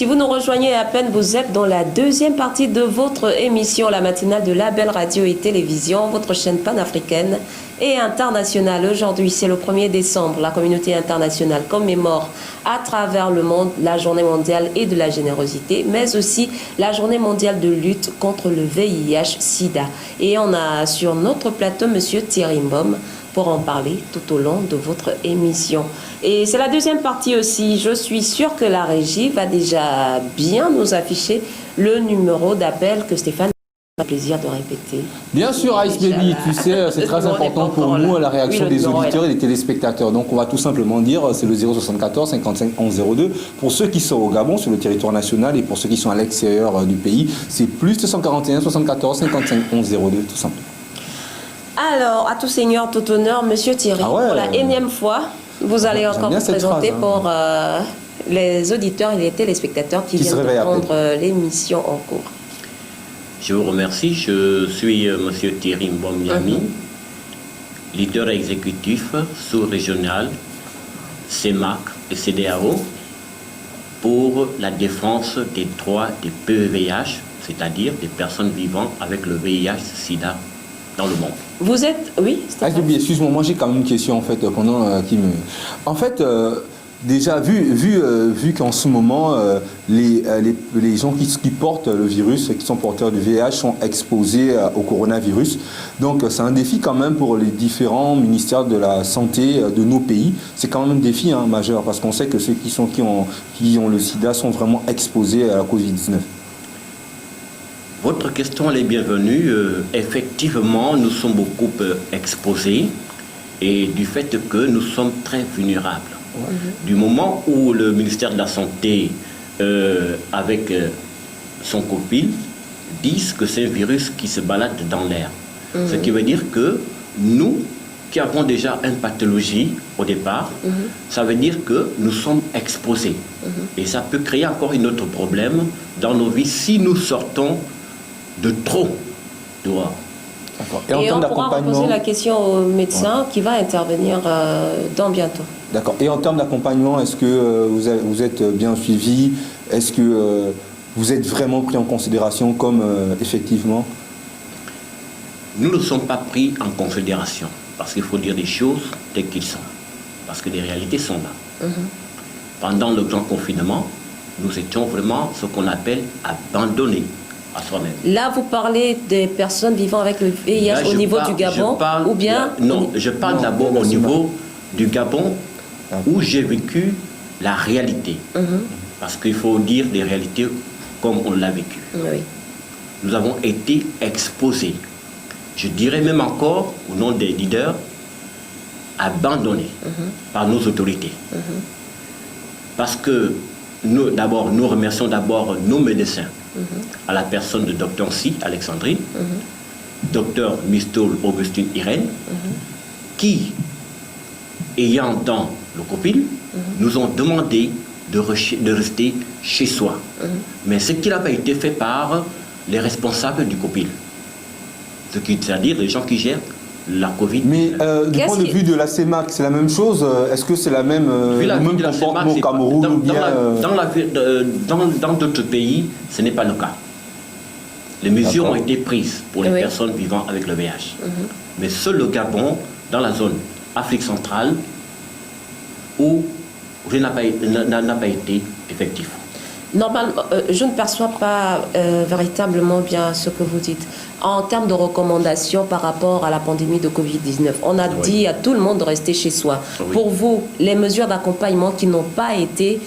Si vous nous rejoignez à peine, vous êtes dans la deuxième partie de votre émission, la matinale de la Belle Radio et Télévision, votre chaîne panafricaine et internationale. Aujourd'hui, c'est le 1er décembre. La communauté internationale commémore à travers le monde la journée mondiale et de la générosité, mais aussi la journée mondiale de lutte contre le VIH-Sida. Et on a sur notre plateau M. Thierry Mbom pour en parler tout au long de votre émission. Et c'est la deuxième partie aussi. Je suis sûre que la régie va déjà bien nous afficher le numéro d'appel que Stéphane a le plaisir de répéter. Bien sûr, Ice Baby, tu sais, c'est très important pour nous, la réaction des auditeurs et des téléspectateurs. Donc on va tout simplement dire, c'est le 074 55 11 02. Pour ceux qui sont au Gabon, sur le territoire national, et pour ceux qui sont à l'extérieur du pays, c'est plus 241 74 55 11 02, tout simplement. Alors, à tout seigneur, tout honneur, Monsieur Thierry, pour la énième fois, vous allez encore vous présenter pour les auditeurs et les téléspectateurs qui viennent de prendre l'émission en cours. Je vous remercie. Je suis Monsieur Thierry Mbom Yami, leader exécutif sous-régional CEMAC et CEDEAO pour la défense des droits des PEVH, c'est-à-dire des personnes vivant avec le VIH-Sida dans le monde. Vous êtes... Oui, excuse-moi, moi j'ai quand même une question en fait pendant qui me... En fait, déjà vu qu'en ce moment les gens qui portent le virus, qui sont porteurs du VIH sont exposés au coronavirus, donc c'est un défi quand même pour les différents ministères de la santé de nos pays. C'est quand même un défi majeur parce qu'on sait que ceux qui ont le sida sont vraiment exposés à la Covid-19. Votre question est bienvenue. Effectivement, nous sommes beaucoup exposés et du fait que nous sommes très vulnérables. Du moment où le ministère de la Santé, avec son copil, disent que c'est un virus qui se balade dans l'air. Ce qui veut dire que nous, qui avons déjà une pathologie au départ, ça veut dire que nous sommes exposés. Et ça peut créer encore un autre problème dans nos vies si nous sortons de trop dehors. Et on pourra poser la question au médecin qui va intervenir dans bientôt. D'accord. Et en termes d'accompagnement, est-ce que vous êtes bien suivi? Est-ce que vous êtes vraiment pris en considération comme effectivement? Nous ne sommes pas pris en considération parce qu'il faut dire les choses telles qu'elles sont. Parce que les réalités sont là. Pendant le grand confinement, nous étions vraiment ce qu'on appelle abandonnés à soi-même. Là, vous parlez des personnes vivant avec le VIH au niveau du Gabon ou bien... Non, je parle d'abord au niveau du Gabon où j'ai vécu la réalité. Parce qu'il faut dire des réalités comme on l'a vécu. Nous avons été exposés. Je dirais même encore, au nom des leaders, abandonnés par nos autorités. Parce que nous remercions d'abord nos médecins, à la personne de Dr Si, Alexandrie, Dr Mistol Augustine Irène, qui, ayant dans le copil, nous ont demandé de rester chez soi. Mais ce qui n'a pas été fait par les responsables du copil, c'est-à-dire les gens qui gèrent la Covid. Mais du point de vue de la CEMAC, c'est la même chose? Est-ce que c'est le même comportement au Cameroun ou bien... Dans d'autres pays, ce n'est pas le cas. Les mesures ont été prises pour les personnes vivant avec le VIH. Mais seul le Gabon, dans la zone Afrique centrale, où n'a pas été effectif. Normalement, je ne perçois pas véritablement bien ce que vous dites. En termes de recommandations par rapport à la pandémie de Covid-19, on a dit à tout le monde de rester chez soi. Pour vous, les mesures d'accompagnement qui n'ont pas été,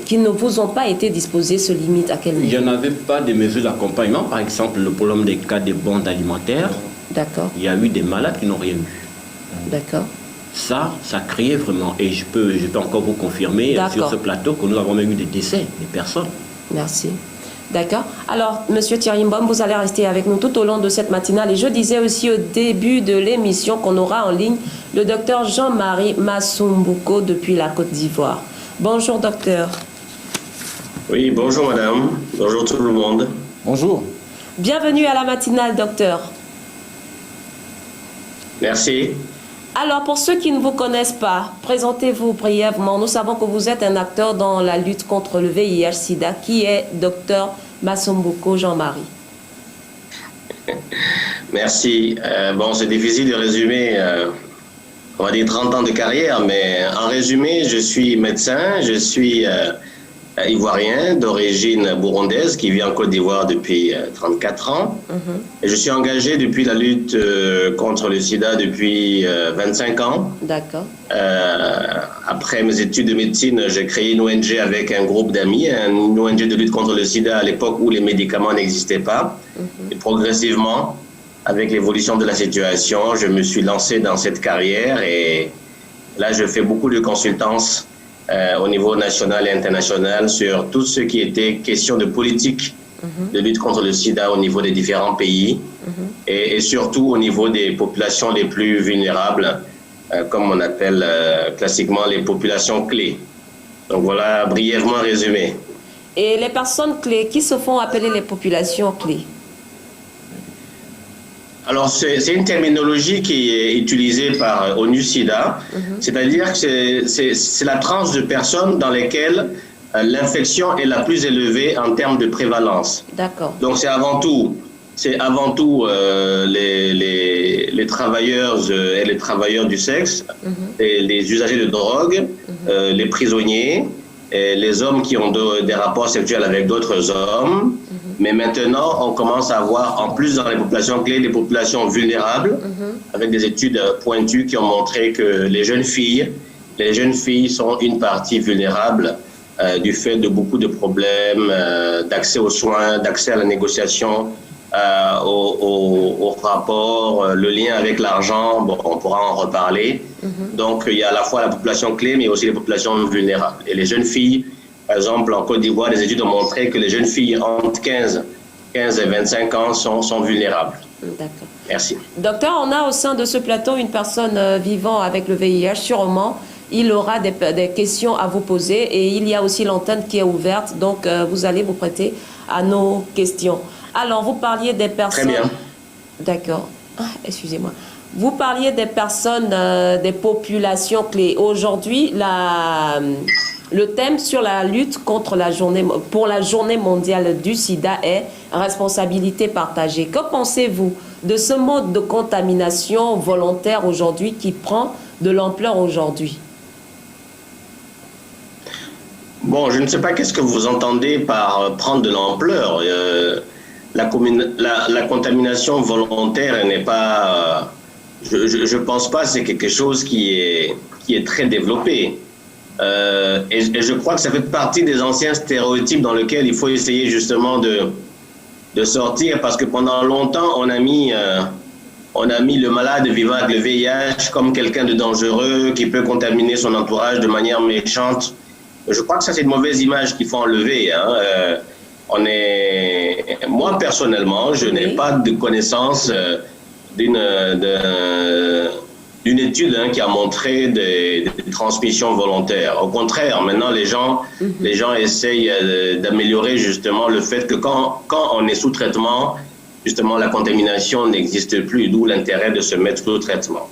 qui ne vous ont pas été disposées se limitent à quel niveau? Il n'y en avait pas de mesures d'accompagnement. Par exemple, le problème des cas de bandes alimentaires. D'accord. Il y a eu des malades qui n'ont rien eu. D'accord. Ça criait vraiment. Et je peux encore vous confirmer sur ce plateau que nous avons même eu des décès, des personnes. Merci. D'accord. Alors, Monsieur Thierry Mbom, vous allez rester avec nous tout au long de cette matinale. Et je disais aussi au début de l'émission qu'on aura en ligne le docteur Jean-Marie Masumbuko depuis la Côte d'Ivoire. Bonjour, docteur. Oui, bonjour, madame. Bonjour tout le monde. Bonjour. Bienvenue à la matinale, docteur. Merci. Alors, pour ceux qui ne vous connaissent pas, présentez-vous brièvement. Nous savons que vous êtes un acteur dans la lutte contre le VIH-Sida, qui est Dr Massomboko Jean-Marie. Merci. Bon, c'est difficile de résumer, on va dire 30 ans de carrière, mais en résumé, je suis médecin, je suis ivoirien d'origine burundaise qui vit en Côte d'Ivoire depuis 34 ans. Et je suis engagé depuis la lutte contre le sida depuis 25 ans. D'accord. Après mes études de médecine, j'ai créé une ONG avec un groupe d'amis, une ONG de lutte contre le sida à l'époque où les médicaments n'existaient pas. Et progressivement, avec l'évolution de la situation, je me suis lancé dans cette carrière et là, je fais beaucoup de consultances au niveau national et international sur tout ce qui était question de politique de lutte contre le sida au niveau des différents pays et surtout au niveau des populations les plus vulnérables, comme on appelle classiquement les populations clés. Donc voilà, brièvement résumé. Et les personnes clés, qui se font appeler les populations clés? Alors, c'est une terminologie qui est utilisée par ONU-SIDA, c'est-à-dire que c'est la tranche de personnes dans lesquelles l'infection est la plus élevée en termes de prévalence. D'accord. Donc, c'est avant tout les travailleuses et les travailleurs du sexe, les usagers de drogue, les prisonniers, et les hommes qui ont des rapports sexuels avec d'autres hommes. Mais maintenant, on commence à voir, en plus dans les populations clés, les populations vulnérables, avec des études pointues qui ont montré que les jeunes filles sont une partie vulnérable du fait de beaucoup de problèmes d'accès aux soins, d'accès à la négociation, au rapport, le lien avec l'argent, bon, on pourra en reparler. Donc, il y a à la fois la population clé, mais aussi les populations vulnérables. Et les jeunes filles, par exemple, en Côte d'Ivoire, les études ont montré que les jeunes filles entre 15 et 25 ans sont vulnérables. D'accord. Merci. Docteur, on a au sein de ce plateau une personne vivant avec le VIH. Sûrement, il aura des questions à vous poser et il y a aussi l'antenne qui est ouverte. Donc, vous allez vous prêter à nos questions. Alors, vous parliez des personnes... Très bien. D'accord. Ah, excusez-moi. Vous parliez des personnes, des populations clés. Aujourd'hui, le thème sur la lutte pour la journée mondiale du sida est responsabilité partagée. Que pensez-vous de ce mode de contamination volontaire aujourd'hui qui prend de l'ampleur aujourd'hui? Bon, je ne sais pas qu'est-ce que vous entendez par prendre de l'ampleur. La contamination volontaire n'est pas... je pense pas que c'est quelque chose qui est très développé. Et je crois que ça fait partie des anciens stéréotypes dans lesquels il faut essayer justement de sortir, parce que pendant longtemps, on a mis le malade vivant avec le VIH comme quelqu'un de dangereux qui peut contaminer son entourage de manière méchante. Je crois que ça, c'est une mauvaise image qu'il faut enlever. Moi, personnellement, je n'ai pas de connaissance d'une étude qui a montré des transmissions volontaires. Au contraire, maintenant, les gens essayent d'améliorer justement le fait que quand on est sous traitement, justement, la contamination n'existe plus, d'où l'intérêt de se mettre sous traitement.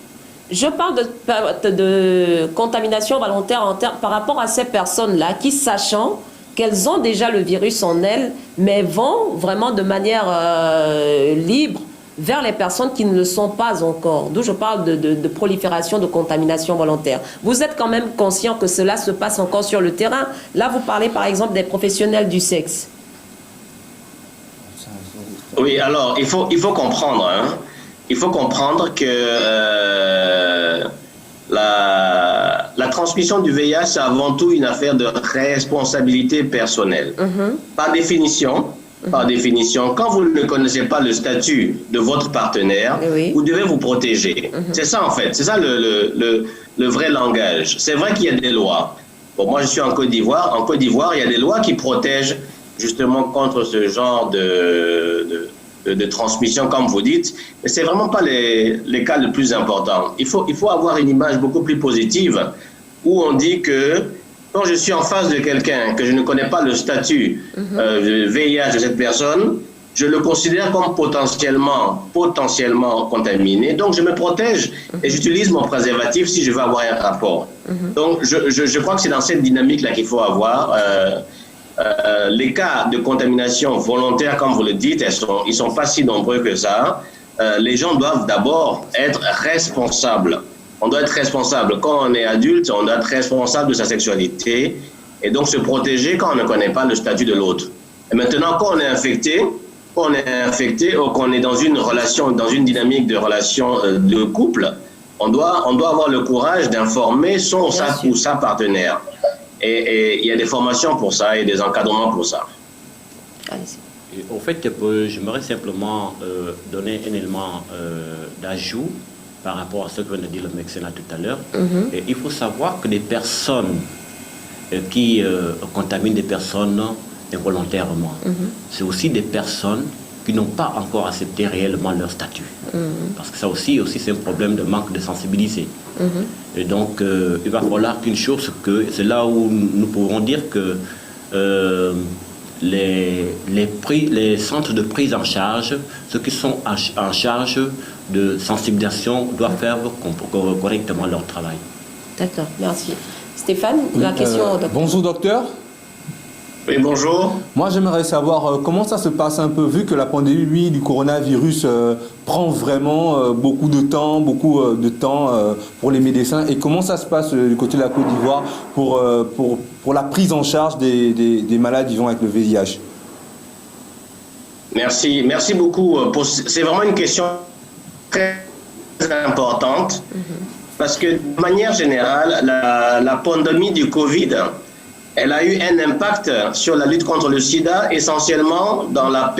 Je parle de contamination volontaire par rapport à ces personnes-là qui, sachant qu'elles ont déjà le virus en elles, mais vont vraiment de manière libre vers les personnes qui ne le sont pas encore. D'où je parle de prolifération de contamination volontaire. Vous êtes quand même conscient que cela se passe encore sur le terrain. Là, vous parlez par exemple des professionnels du sexe. Oui, alors, il faut comprendre. Il faut comprendre que la transmission du VIH, c'est avant tout une affaire de responsabilité personnelle. Par définition, quand vous ne connaissez pas le statut de votre partenaire, vous devez vous protéger. C'est ça en fait, c'est ça le vrai langage. C'est vrai qu'il y a des lois. Bon, moi je suis en Côte d'Ivoire. En Côte d'Ivoire, il y a des lois qui protègent justement contre ce genre de transmission, comme vous dites. Mais c'est vraiment pas les cas les plus importants. Il faut avoir une image beaucoup plus positive où on dit que quand je suis en face de quelqu'un, que je ne connais pas le statut VIH de cette personne, je le considère comme potentiellement contaminé. Donc, je me protège et j'utilise mon préservatif si je veux avoir un rapport. Donc, je crois que c'est dans cette dynamique-là qu'il faut avoir. Les cas de contamination volontaire, comme vous le dites, ils sont pas si nombreux que ça. Les gens doivent d'abord être responsables. On doit être responsable. Quand on est adulte, on doit être responsable de sa sexualité et donc se protéger quand on ne connaît pas le statut de l'autre. Et maintenant, quand on est infecté ou qu'on est dans une relation, dans une dynamique de relation de couple, on doit avoir le courage d'informer son ou sa partenaire. Et il y a des formations pour ça et des encadrements pour ça. Et au fait, j'aimerais simplement donner un élément d'ajout par rapport à ce que vient de dire le médecin là tout à l'heure. Et il faut savoir que les personnes qui contaminent des personnes involontairement, c'est aussi des personnes qui n'ont pas encore accepté réellement leur statut. Parce que ça aussi c'est un problème de manque de sensibilité. Et donc, il va falloir qu'une chose, c'est là où nous pourrons dire que les centres de prise en charge, ceux qui sont en charge de sensibilisation, doivent faire correctement leur travail. D'accord, merci. Stéphane, la question au docteur. Bonjour docteur. Oui, bonjour. Moi, j'aimerais savoir comment ça se passe un peu, vu que la pandémie du coronavirus prend vraiment beaucoup de temps pour les médecins. Et comment ça se passe du côté de la Côte d'Ivoire pour la prise en charge des malades vivant avec le VIH? Merci beaucoup. C'est vraiment une question très importante. Parce que de manière générale, la pandémie du Covid, elle a eu un impact sur la lutte contre le sida, essentiellement dans la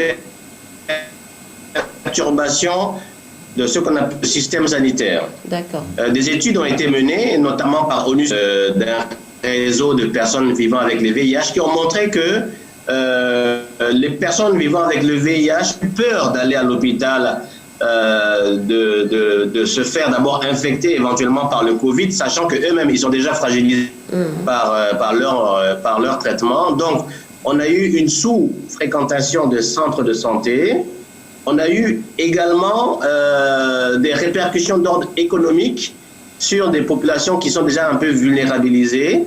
perturbation de ce qu'on appelle le système sanitaire. D'accord. Des études ont été menées, notamment par ONU, d'un réseau de personnes vivant avec le VIH, qui ont montré que les personnes vivant avec le VIH ont peur d'aller à l'hôpital, de se faire d'abord infecter éventuellement par le Covid, sachant qu'eux-mêmes, ils sont déjà fragilisés par leur traitement. Donc, on a eu une sous-fréquentation de centres de santé. On a eu également des répercussions d'ordre économique sur des populations qui sont déjà un peu vulnérabilisées.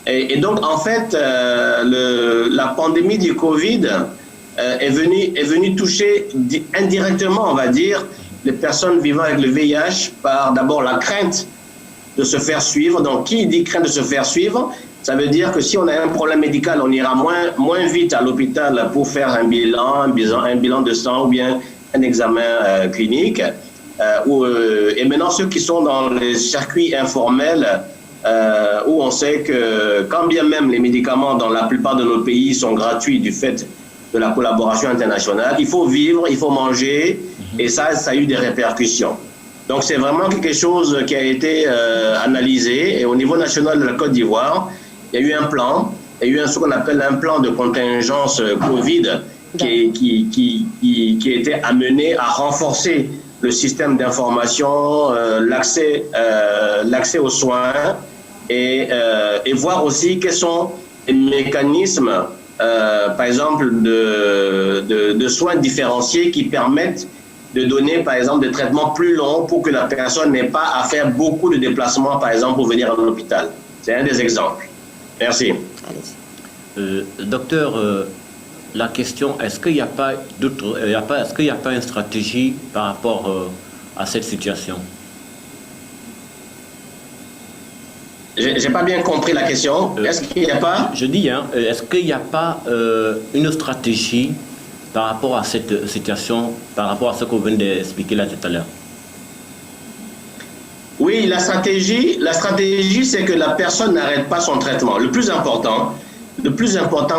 Et donc, en fait, la pandémie du Covid est venue toucher indirectement, on va dire, les personnes vivant avec le VIH par d'abord la crainte de se faire suivre. Donc, qui dit crainte de se faire suivre, ça veut dire que si on a un problème médical, on ira moins vite à l'hôpital pour faire un bilan de sang ou bien un examen clinique. Et maintenant, ceux qui sont dans les circuits informels, où on sait que quand bien même les médicaments dans la plupart de nos pays sont gratuits du fait de la collaboration internationale, il faut vivre, il faut manger, et ça a eu des répercussions. Donc c'est vraiment quelque chose qui a été analysé, et au niveau national de la Côte d'Ivoire, il y a eu un plan, il y a eu ce qu'on appelle un plan de contingence Covid qui a été amené à renforcer le système d'information, l'accès aux soins, et voir aussi quels sont les mécanismes, par exemple, de soins différenciés qui permettent de donner, par exemple, des traitements plus longs pour que la personne n'ait pas à faire beaucoup de déplacements, par exemple, pour venir à l'hôpital. C'est un des exemples. Merci. Docteur, la question, est-ce qu'il n'y a pas une stratégie par rapport à cette situation? J'ai pas bien compris la question. Est-ce qu'il n'y a pas? Je dis, est-ce qu'il n'y a pas une stratégie par rapport à cette situation, par rapport à ce que vous venez d'expliquer là tout à l'heure? Oui, la stratégie, c'est que la personne n'arrête pas son traitement. Le plus important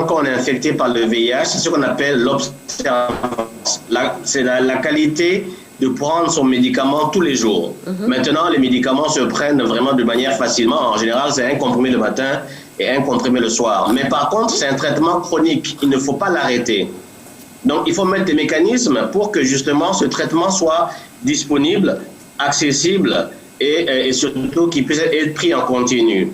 quand on est infecté par le VIH, c'est ce qu'on appelle l'observance. C'est la qualité de prendre son médicament tous les jours. Maintenant, les médicaments se prennent vraiment de manière facilement. En général, c'est un comprimé le matin et un comprimé le soir. Mais par contre, c'est un traitement chronique. Il ne faut pas l'arrêter. Donc, il faut mettre des mécanismes pour que justement ce traitement soit disponible, accessible et surtout qu'il puisse être pris en continu.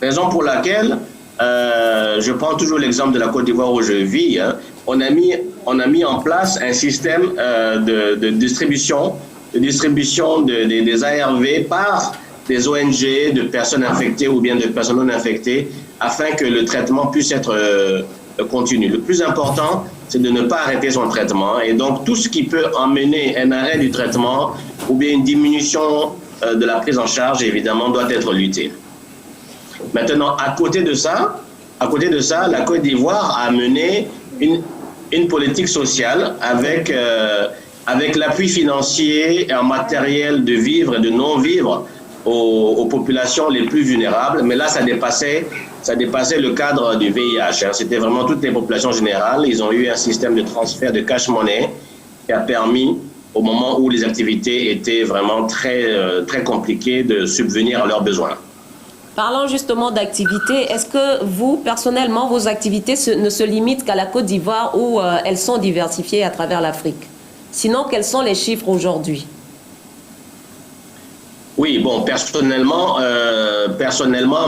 Raison pour laquelle je prends toujours l'exemple de la Côte d'Ivoire où je vis, hein, on a mis en place un système de distribution des ARV par des ONG, de personnes infectées ou bien de personnes non infectées, afin que le traitement puisse être continu. Le plus important, c'est de ne pas arrêter son traitement. Et donc, tout ce qui peut emmener un arrêt du traitement ou bien une diminution de la prise en charge, évidemment, doit être lutté. Maintenant, à côté de ça, la Côte d'Ivoire a mené une politique sociale avec l'appui financier et en matériel de vivre et de non-vivre aux populations les plus vulnérables. Mais là, ça dépassait le cadre du VIH. Hein. C'était vraiment toutes les populations générales. Ils ont eu un système de transfert de cash-money qui a permis, au moment où les activités étaient vraiment très, très compliquées, de subvenir à leurs besoins. Parlant justement d'activités, est-ce que vous, personnellement, vos activités ne se limitent qu'à la Côte d'Ivoire ou elles sont diversifiées à travers l'Afrique? Sinon, quels sont les chiffres aujourd'hui? Oui, bon, personnellement,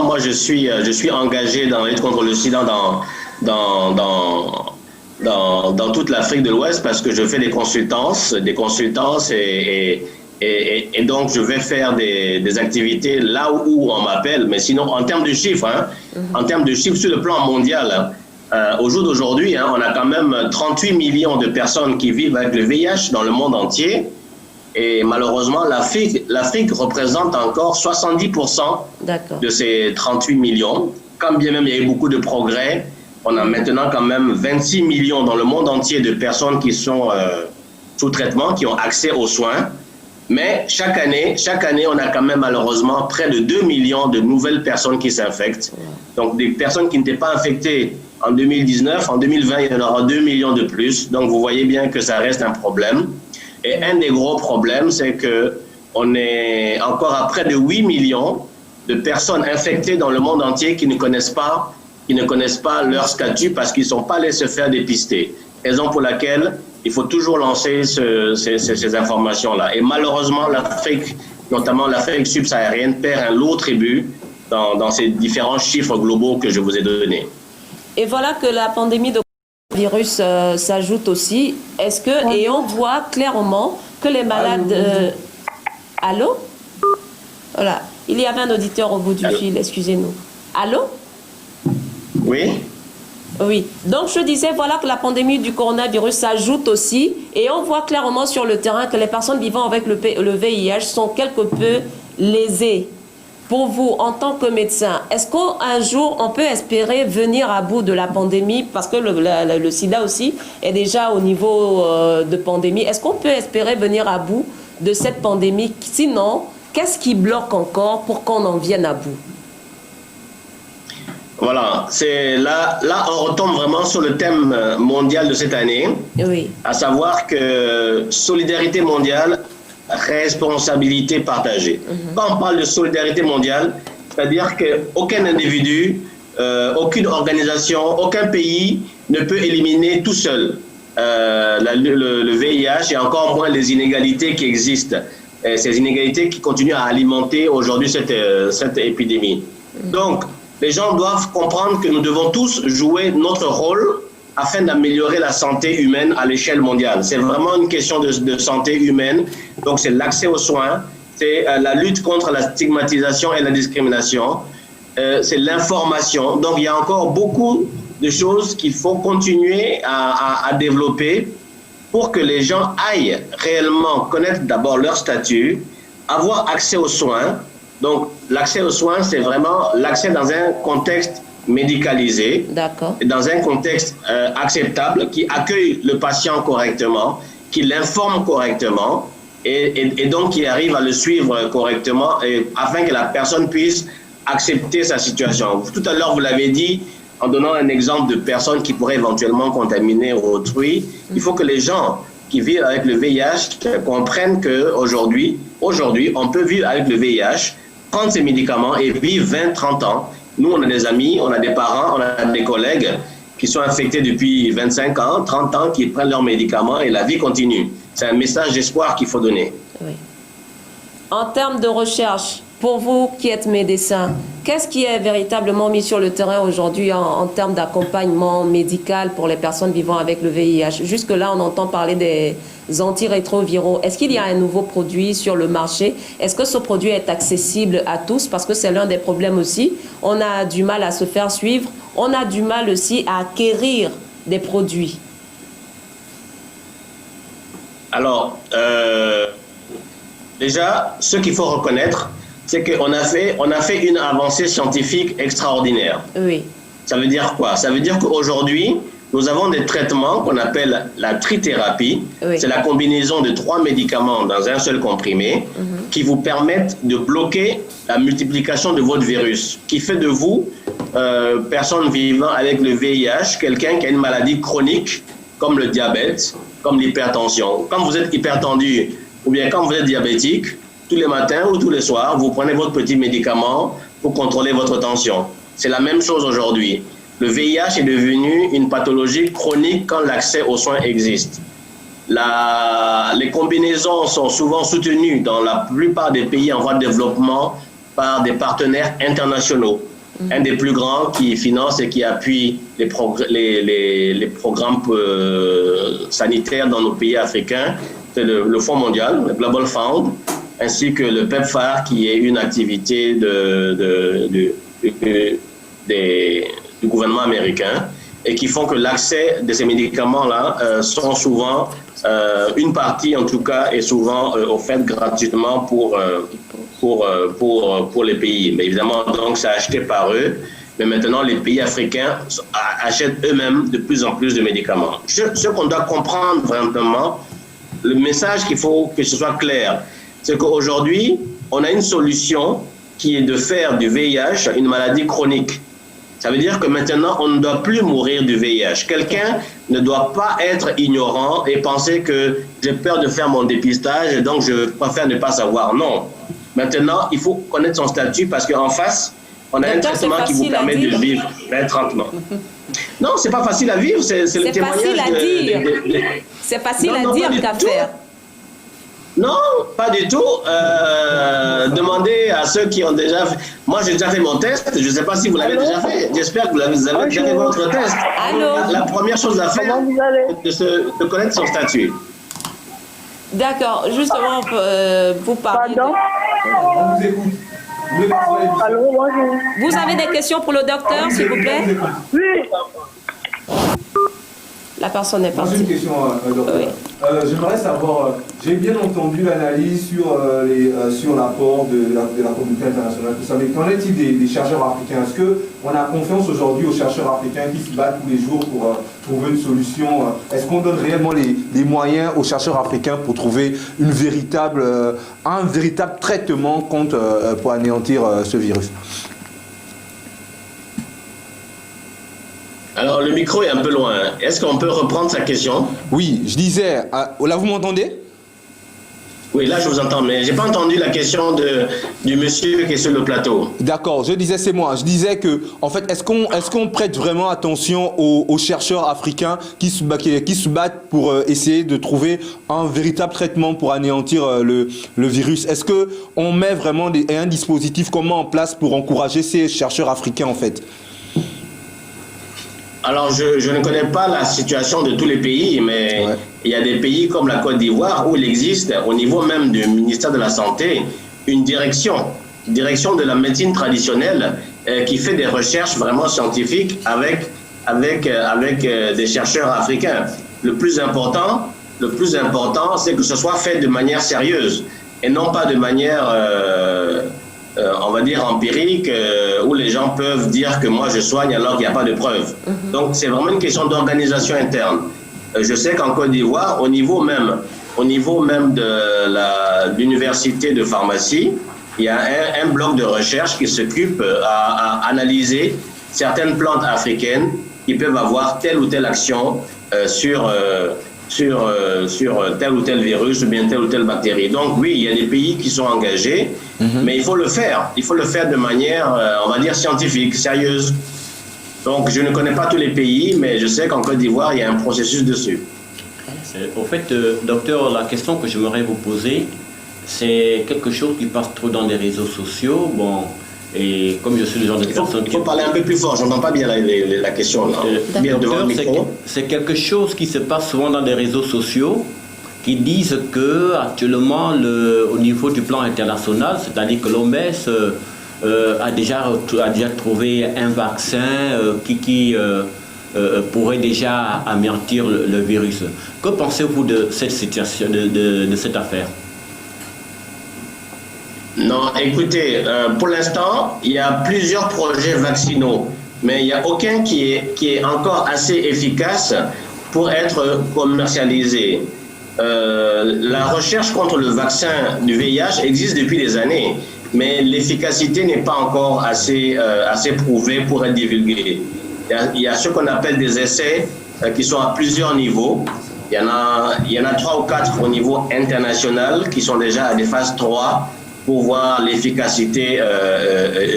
moi, je suis engagé dans la lutte contre le sida dans toute l'Afrique de l'Ouest parce que je fais des consultances et donc je vais faire des activités là où on m'appelle. Mais sinon, en termes de chiffres, hein, en termes de chiffres sur le plan mondial, au jour d'aujourd'hui, hein, on a quand même 38 millions de personnes qui vivent avec le VIH dans le monde entier. Et malheureusement, l'Afrique représente encore 70% de ces 38 millions. Quand bien même il y a eu beaucoup de progrès, on a maintenant quand même 26 millions dans le monde entier de personnes qui sont sous traitement, qui ont accès aux soins. Mais chaque année, on a quand même malheureusement près de 2 millions de nouvelles personnes qui s'infectent. Donc des personnes qui n'étaient pas infectées en 2019, en 2020, il y en aura 2 millions de plus. Donc vous voyez bien que ça reste un problème. Et un des gros problèmes, c'est qu'on est encore à près de 8 millions de personnes infectées dans le monde entier qui ne connaissent pas leur statut parce qu'ils ne sont pas allés se faire dépister. Raison pour laquelle il faut toujours lancer ces informations-là. Et malheureusement, l'Afrique, notamment l'Afrique subsaharienne, perd un lourd tribut dans ces différents chiffres globaux que je vous ai donnés. Et voilà que la pandémie de virus s'ajoute aussi. Est-ce que, et on voit clairement que les malades... Allô? Voilà. Il y avait un auditeur au bout du fil, excusez-nous. Allô? Oui? Oui. Donc, je disais, voilà que la pandémie du coronavirus s'ajoute aussi. Et on voit clairement sur le terrain que les personnes vivant avec le VIH sont quelque peu lésées. Pour vous, en tant que médecin, est-ce qu'un jour, on peut espérer venir à bout de la pandémie? Parce que le sida aussi est déjà au niveau de pandémie. Est-ce qu'on peut espérer venir à bout de cette pandémie? Sinon, qu'est-ce qui bloque encore pour qu'on en vienne à bout? Voilà, là on retombe vraiment sur le thème mondial de cette année, oui. À savoir que solidarité mondiale, responsabilité partagée. Quand on parle de solidarité mondiale, c'est-à-dire qu'aucun individu, aucune organisation, aucun pays ne peut éliminer tout seul le VIH et encore moins les inégalités qui existent. Ces inégalités qui continuent à alimenter aujourd'hui cette épidémie. Donc, les gens doivent comprendre que nous devons tous jouer notre rôle afin d'améliorer la santé humaine à l'échelle mondiale. C'est vraiment une question de santé humaine. Donc, c'est l'accès aux soins, c'est la lutte contre la stigmatisation et la discrimination, c'est l'information. Donc, il y a encore beaucoup de choses qu'il faut continuer à développer pour que les gens aillent réellement connaître d'abord leur statut, avoir accès aux soins. Donc, l'accès aux soins, c'est vraiment l'accès dans un contexte médicalisé, dans un contexte acceptable, qui accueille le patient correctement, qui l'informe correctement et donc qui arrive à le suivre correctement afin que la personne puisse accepter sa situation. Tout à l'heure, vous l'avez dit, en donnant un exemple de personnes qui pourraient éventuellement contaminer autrui, il faut que les gens qui vivent avec le VIH comprennent qu'aujourd'hui, on peut vivre avec le VIH, prendre ses médicaments et vivre 20-30 ans. Nous, on a des amis, on a des parents, on a des collègues qui sont infectés depuis 25 ans, 30 ans, qui prennent leurs médicaments et la vie continue. C'est un message d'espoir qu'il faut donner. Oui. En termes de recherche, Pour vous qui êtes médecin, qu'est-ce qui est véritablement mis sur le terrain aujourd'hui en termes d'accompagnement médical pour les personnes vivant avec le VIH? Jusque-là, on entend parler des antirétroviraux. Est-ce qu'il y a un nouveau produit sur le marché? Est-ce que ce produit est accessible à tous? Parce que c'est l'un des problèmes aussi. On a du mal à se faire suivre. On a du mal aussi à acquérir des produits. Alors, déjà, ce qu'il faut reconnaître, c'est qu'on a fait une avancée scientifique extraordinaire. Oui. Ça veut dire quoi? Ça veut dire qu'aujourd'hui, nous avons des traitements qu'on appelle la trithérapie. Oui. C'est la combinaison de 3 médicaments dans un seul comprimé qui vous permettent de bloquer la multiplication de votre virus, qui fait de vous, personne vivant avec le VIH, quelqu'un qui a une maladie chronique comme le diabète, comme l'hypertension. Quand vous êtes hypertendu ou bien quand vous êtes diabétique, tous les matins ou tous les soirs, vous prenez votre petit médicament pour contrôler votre tension. C'est la même chose aujourd'hui. Le VIH est devenu une pathologie chronique quand l'accès aux soins existe. Les combinaisons sont souvent soutenues dans la plupart des pays en voie de développement par des partenaires internationaux. Un des plus grands qui finance et qui appuie les programmes sanitaires dans nos pays africains, c'est le Fonds mondial, le Global Fund, ainsi que le PEPFAR, qui est une activité du gouvernement américain, et qui font que l'accès de ces médicaments-là sont souvent, une partie en tout cas, est souvent offerte gratuitement pour les pays. Mais évidemment, donc, c'est acheté par eux. Mais maintenant, les pays africains achètent eux-mêmes de plus en plus de médicaments. Ce qu'on doit comprendre vraiment, le message qu'il faut que ce soit clair, c'est qu'aujourd'hui, on a une solution qui est de faire du VIH une maladie chronique. Ça veut dire que maintenant, on ne doit plus mourir du VIH. Quelqu'un ne doit pas être ignorant et penser que j'ai peur de faire mon dépistage et donc je préfère ne pas savoir. Non. Maintenant, il faut connaître son statut parce qu'en face, on a un traitement qui vous permet de vivre un traitement. Non, c'est pas facile à vivre, c'est le témoignage. C'est facile à dire. C'est facile à dire qu'à faire. Non, pas du tout. Demandez à ceux qui ont déjà fait. Moi, j'ai déjà fait mon test. Je ne sais pas si vous l'avez déjà fait. J'espère que vous avez déjà fait votre test. La première chose à faire, c'est de connaître son statut. D'accord. Justement, vous parlez. Pardon? On vous écoute. Allô, bonjour. Vous avez des questions pour le docteur, s'il vous plaît? Oui. La personne est Moi, j'ai partie. une question, docteur. Oui. J'aimerais savoir, j'ai bien entendu l'analyse sur l'apport de la communauté internationale, tout ça, mais qu'en est-il des chercheurs africains? Est-ce qu'on a confiance aujourd'hui aux chercheurs africains qui se battent tous les jours pour trouver une solution? Est-ce qu'on donne réellement les moyens aux chercheurs africains pour trouver un véritable traitement pour anéantir ce virus? Alors, le micro est un peu loin. Est-ce qu'on peut reprendre sa question? Oui, je disais, là vous m'entendez? Oui, là je vous entends, mais je n'ai pas entendu la question du monsieur qui est sur le plateau. D'accord, je disais, c'est moi. Je disais que, en fait, est-ce qu'on prête vraiment attention aux chercheurs africains qui se battent pour essayer de trouver un véritable traitement pour anéantir le virus? Est-ce qu'on met vraiment un dispositif commun en place pour encourager ces chercheurs africains, en fait? Alors, je ne connais pas la situation de tous les pays, mais il y a des pays comme la Côte d'Ivoire où il existe, au niveau même du ministère de la Santé, une direction de la médecine traditionnelle qui fait des recherches vraiment scientifiques avec des chercheurs africains. Le plus important, c'est que ce soit fait de manière sérieuse et non pas de manière... on va dire empirique, où les gens peuvent dire que moi je soigne alors qu'il n'y a pas de preuves. Donc c'est vraiment une question d'organisation interne. Je sais qu'en Côte d'Ivoire, au niveau même de l'université de pharmacie, il y a un bloc de recherche qui s'occupe à analyser certaines plantes africaines qui peuvent avoir telle ou telle action sur tel ou tel virus ou bien telle ou telle bactérie. Donc oui, il y a des pays qui sont engagés, mais il faut le faire. Il faut le faire de manière, on va dire, scientifique, sérieuse. Donc je ne connais pas tous les pays, mais je sais qu'en Côte d'Ivoire, il y a un processus dessus. Au fait, docteur, la question que j'aimerais vous poser, c'est quelque chose qui passe trop dans les réseaux sociaux. Bon, et comme je suis le genre de personne Il faut parler un peu plus fort, je n'entends pas bien la question. Bien devant le micro. C'est quelque chose qui se passe souvent dans les réseaux sociaux qui disent que actuellement, au niveau du plan international, c'est-à-dire que l'OMS a déjà trouvé un vaccin qui pourrait déjà anéantir le virus. Que pensez-vous de cette situation, de cette affaire? Non, écoutez, pour l'instant, il y a plusieurs projets vaccinaux, mais il n'y a aucun qui est encore assez efficace pour être commercialisé. La recherche contre le vaccin du VIH existe depuis des années, mais l'efficacité n'est pas encore assez prouvée pour être divulguée. Il y a ce qu'on appelle des essais qui sont à plusieurs niveaux. Il y en a 3 ou 4 au niveau international qui sont déjà à des phases 3 pour voir l'efficacité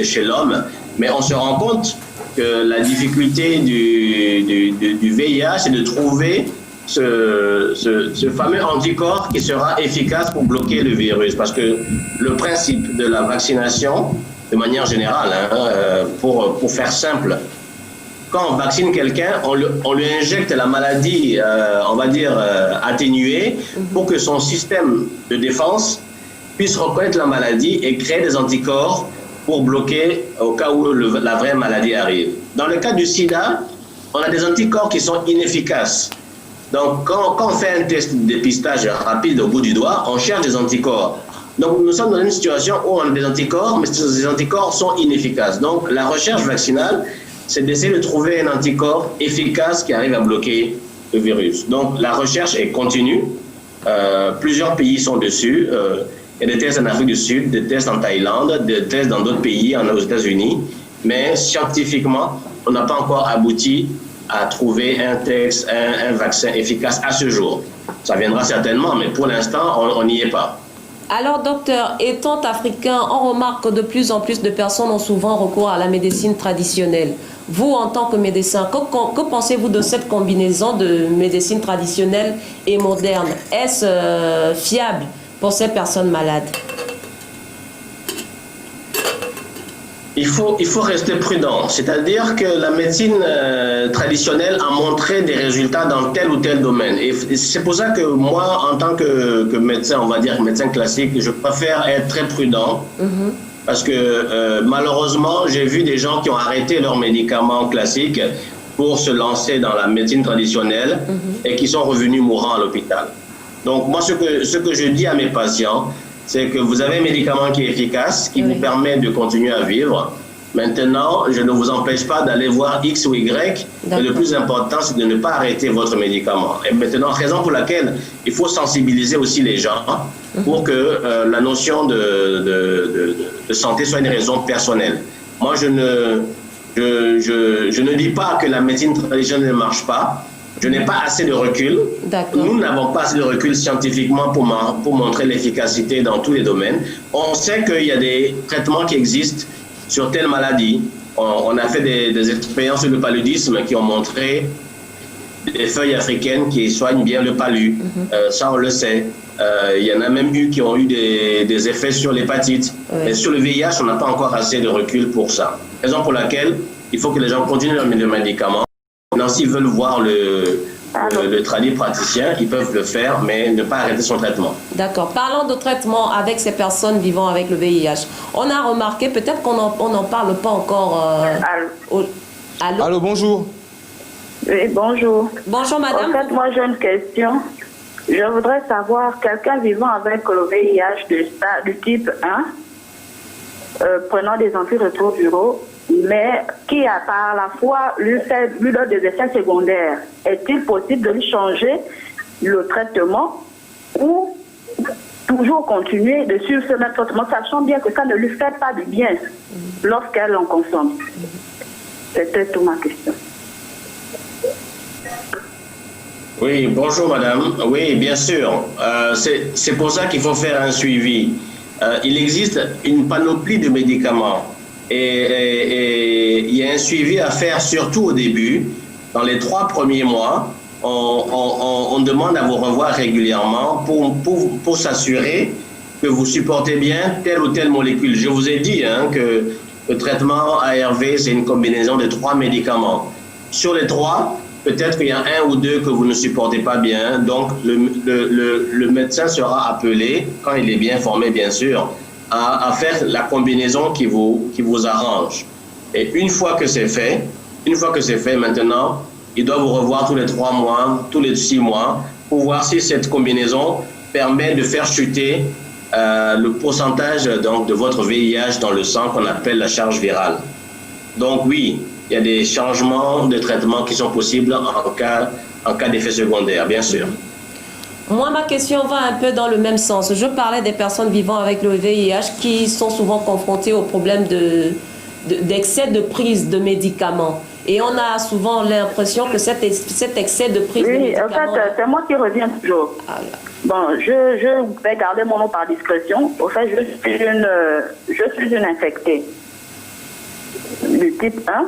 chez l'homme. Mais on se rend compte que la difficulté du VIH, c'est de trouver ce fameux anticorps qui sera efficace pour bloquer le virus. Parce que le principe de la vaccination, de manière générale, pour faire simple, quand on vaccine quelqu'un, on lui injecte la maladie, on va dire, atténuée, pour que son système de défense puisse reconnaître la maladie et créer des anticorps pour bloquer au cas où la vraie maladie arrive. Dans le cas du sida, on a des anticorps qui sont inefficaces. Donc, quand on fait un test de dépistage rapide au bout du doigt, on cherche des anticorps. Donc, nous sommes dans une situation où on a des anticorps, mais ces anticorps sont inefficaces. Donc, la recherche vaccinale, c'est d'essayer de trouver un anticorps efficace qui arrive à bloquer le virus. Donc, la recherche est continue. Plusieurs pays sont dessus. Il y a des tests en Afrique du Sud, des tests en Thaïlande, des tests dans d'autres pays, aux États-Unis. Mais scientifiquement, on n'a pas encore abouti à trouver un vaccin efficace à ce jour. Ça viendra certainement, mais pour l'instant, on n'y est pas. Alors, docteur, étant africain, on remarque que de plus en plus de personnes ont souvent recours à la médecine traditionnelle. Vous, en tant que médecin, que pensez-vous de cette combinaison de médecine traditionnelle et moderne? Est-ce fiable pour ces personnes malades? Il faut rester prudent. C'est-à-dire que la médecine traditionnelle a montré des résultats dans tel ou tel domaine. Et c'est pour ça que moi, en tant que médecin, on va dire médecin classique, je préfère être très prudent. Parce que malheureusement, j'ai vu des gens qui ont arrêté leurs médicaments classiques pour se lancer dans la médecine traditionnelle et qui sont revenus mourants à l'hôpital. Donc moi, ce que je dis à mes patients, c'est que vous avez un médicament qui est efficace, qui vous permet de continuer à vivre. Maintenant, je ne vous empêche pas d'aller voir X ou Y, mais le plus important, c'est de ne pas arrêter votre médicament. Et maintenant, raison pour laquelle il faut sensibiliser aussi les gens pour que la notion de santé soit une raison personnelle. Moi, je ne dis pas que la médecine traditionnelle ne marche pas. Je n'ai pas assez de recul. Nous n'avons pas assez de recul scientifiquement pour montrer l'efficacité dans tous les domaines. On sait qu'il y a des traitements qui existent sur telle maladie. On a fait des expériences sur le paludisme qui ont montré des feuilles africaines qui soignent bien le palu. Ça, on le sait. Il y en a même eu qui ont eu des effets sur l'hépatite. Mais sur le VIH, on n'a pas encore assez de recul pour ça. Raison pour laquelle il faut que les gens continuent leur médicaments. Maintenant, s'ils veulent voir le tradit praticien, ils peuvent le faire, mais ne pas arrêter son traitement. D'accord. Parlons de traitement avec ces personnes vivant avec le VIH. On a remarqué, peut-être qu'on n'en parle pas encore. Allô? Allô, bonjour. Oui, bonjour. Bonjour, madame. En fait, moi, j'ai une question. Je voudrais savoir, quelqu'un vivant avec le VIH du type 1, prenant des antirétroviraux, mais qui a par la fois lui donne des effets secondaires, est-il possible de lui changer le traitement ou toujours continuer de suivre ce même traitement, sachant bien que ça ne lui fait pas de bien lorsqu'elle en consomme? C'était toute ma question. Oui, bonjour madame. Oui, bien sûr. C'est pour ça qu'il faut faire un suivi. Il existe une panoplie de médicaments. Et il y a un suivi à faire surtout au début. Dans les 3 premiers mois, on demande à vous revoir régulièrement pour s'assurer que vous supportez bien telle ou telle molécule. Je vous ai dit que le traitement ARV, c'est une combinaison de 3 médicaments. Sur les 3, peut-être qu'il y a 1 ou 2 que vous ne supportez pas bien. Donc, le médecin sera appelé, quand il est bien formé, bien sûr, à faire la combinaison qui vous arrange. Et une fois que c'est fait, maintenant, il doit vous revoir tous les 3 mois, tous les 6 mois, pour voir si cette combinaison permet de faire chuter le pourcentage donc, de votre VIH dans le sang qu'on appelle la charge virale. Donc oui, il y a des changements de traitement qui sont possibles en cas d'effet secondaire, bien sûr. Moi, ma question va un peu dans le même sens. Je parlais des personnes vivant avec le VIH qui sont souvent confrontées au problème d'excès de prise de médicaments. Et on a souvent l'impression que cet excès de prise de médicaments... Oui, en fait, c'est moi qui reviens toujours. Bon, je vais garder mon nom par discrétion. Au fait, je suis une infectée du type 1.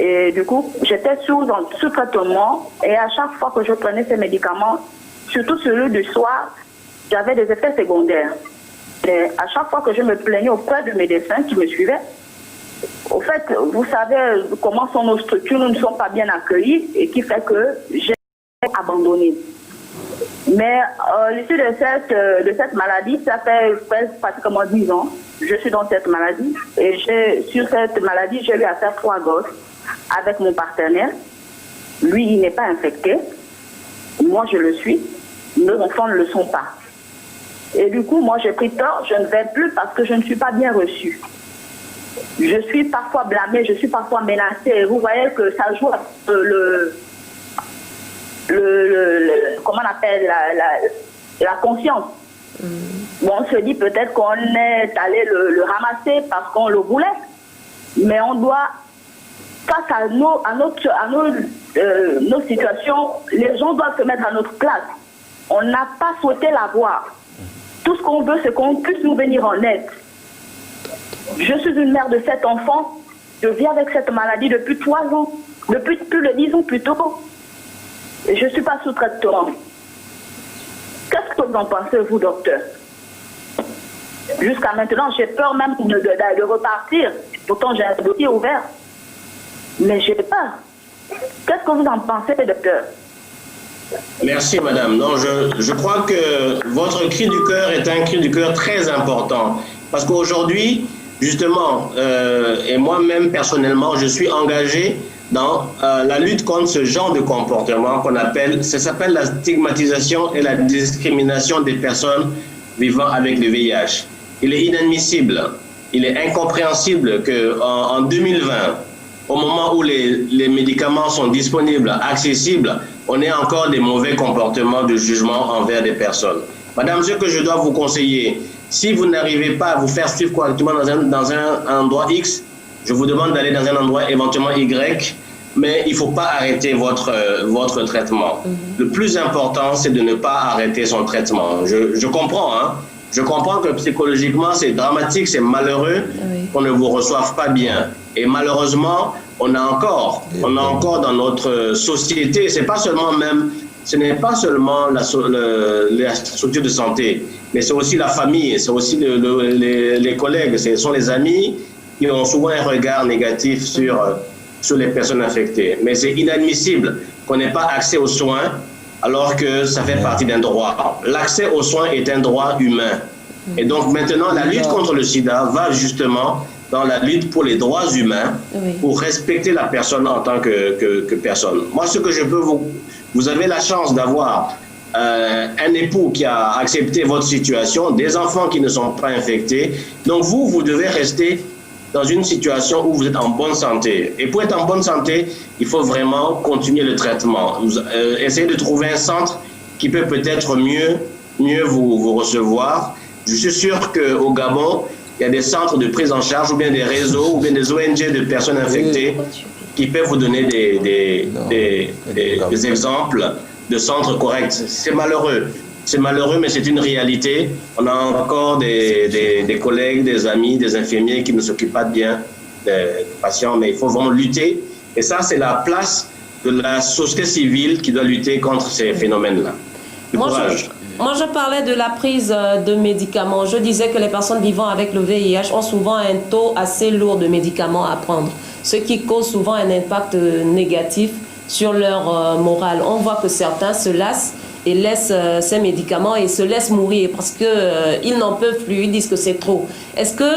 Et du coup, j'étais sous traitement. Et à chaque fois que je prenais ces médicaments, surtout celui du soir, j'avais des effets secondaires. Et à chaque fois que je me plaignais auprès du médecin qui me suivait, au fait, vous savez comment sont nos structures, nous ne sommes pas bien accueillis et qui fait que j'ai abandonné. Mais l'issue de cette maladie, ça fait pratiquement 10 ans. Je suis dans cette maladie et sur cette maladie, j'ai eu à faire 3 gosses avec mon partenaire. Lui, il n'est pas infecté. Moi, je le suis. Nos enfants ne le sont pas. Et du coup, moi, j'ai pris tort. Je ne vais plus parce que je ne suis pas bien reçue. Je suis parfois blâmée, je suis parfois menacée. Et vous voyez que ça joue comment on appelle la conscience. Bon, on se dit peut-être qu'on est allé le ramasser parce qu'on le voulait, mais on doit, face à nos situations, les gens doivent se mettre à notre place. On n'a pas souhaité l'avoir. Tout ce qu'on veut, c'est qu'on puisse nous venir en aide. Je suis une mère de 7 enfants. Je vis avec cette maladie depuis 3 ans, depuis plus de 10 ans plutôt. Et je ne suis pas sous traitement. Qu'est-ce que vous en pensez, vous, docteur? Jusqu'à maintenant, j'ai peur même de repartir. Pourtant, j'ai un dossier ouvert. Mais j'ai peur. Qu'est-ce que vous en pensez, docteur? Merci, madame. Non, je crois que votre cri du cœur est un cri du cœur très important. Parce qu'aujourd'hui, justement, et moi-même personnellement, je suis engagé dans la lutte contre ce genre de comportement ça s'appelle la stigmatisation et la discrimination des personnes vivant avec le VIH. Il est inadmissible, il est incompréhensible qu'en 2020, au moment où les médicaments sont disponibles, accessibles, on ait encore des mauvais comportements de jugement envers des personnes. Madame, ce que je dois vous conseiller, si vous n'arrivez pas à vous faire suivre correctement dans un endroit X, je vous demande d'aller dans un endroit éventuellement Y, mais il ne faut pas arrêter votre traitement. Le plus important, c'est de ne pas arrêter son traitement. Je comprends, Je comprends que psychologiquement, c'est dramatique, c'est malheureux qu'on ne vous reçoive pas bien. Et malheureusement, on a encore dans notre société, ce n'est pas seulement la structure de santé, mais c'est aussi la famille, c'est aussi les collègues, ce sont les amis qui ont souvent un regard négatif sur les personnes infectées. Mais c'est inadmissible qu'on n'ait pas accès aux soins alors que ça fait partie d'un droit. L'accès aux soins est un droit humain. Et donc maintenant, la lutte contre le sida va justement dans la lutte pour les droits humains, pour respecter la personne en tant que personne. Moi, ce que je peux vous avez la chance d'avoir un époux qui a accepté votre situation, des enfants qui ne sont pas infectés. Donc vous devez rester dans une situation où vous êtes en bonne santé. Et pour être en bonne santé, il faut vraiment continuer le traitement. Essayez de trouver un centre qui peut peut-être mieux vous recevoir. Je suis sûr qu'au Gabon, il y a des centres de prise en charge ou bien des réseaux ou bien des ONG de personnes infectées qui peuvent vous donner des exemples de centres corrects. C'est malheureux. C'est malheureux, mais c'est une réalité. On a encore des collègues, des amis, des infirmiers qui ne s'occupent pas bien des patients, mais il faut vraiment lutter. Et ça, c'est la place de la société civile qui doit lutter contre ces phénomènes-là. Moi, je parlais de la prise de médicaments. Je disais que les personnes vivant avec le VIH ont souvent un taux assez lourd de médicaments à prendre, ce qui cause souvent un impact négatif sur leur morale. On voit que certains se lassent et laissent ces médicaments et se laissent mourir parce qu'ils n'en peuvent plus, ils disent que c'est trop. Est-ce que,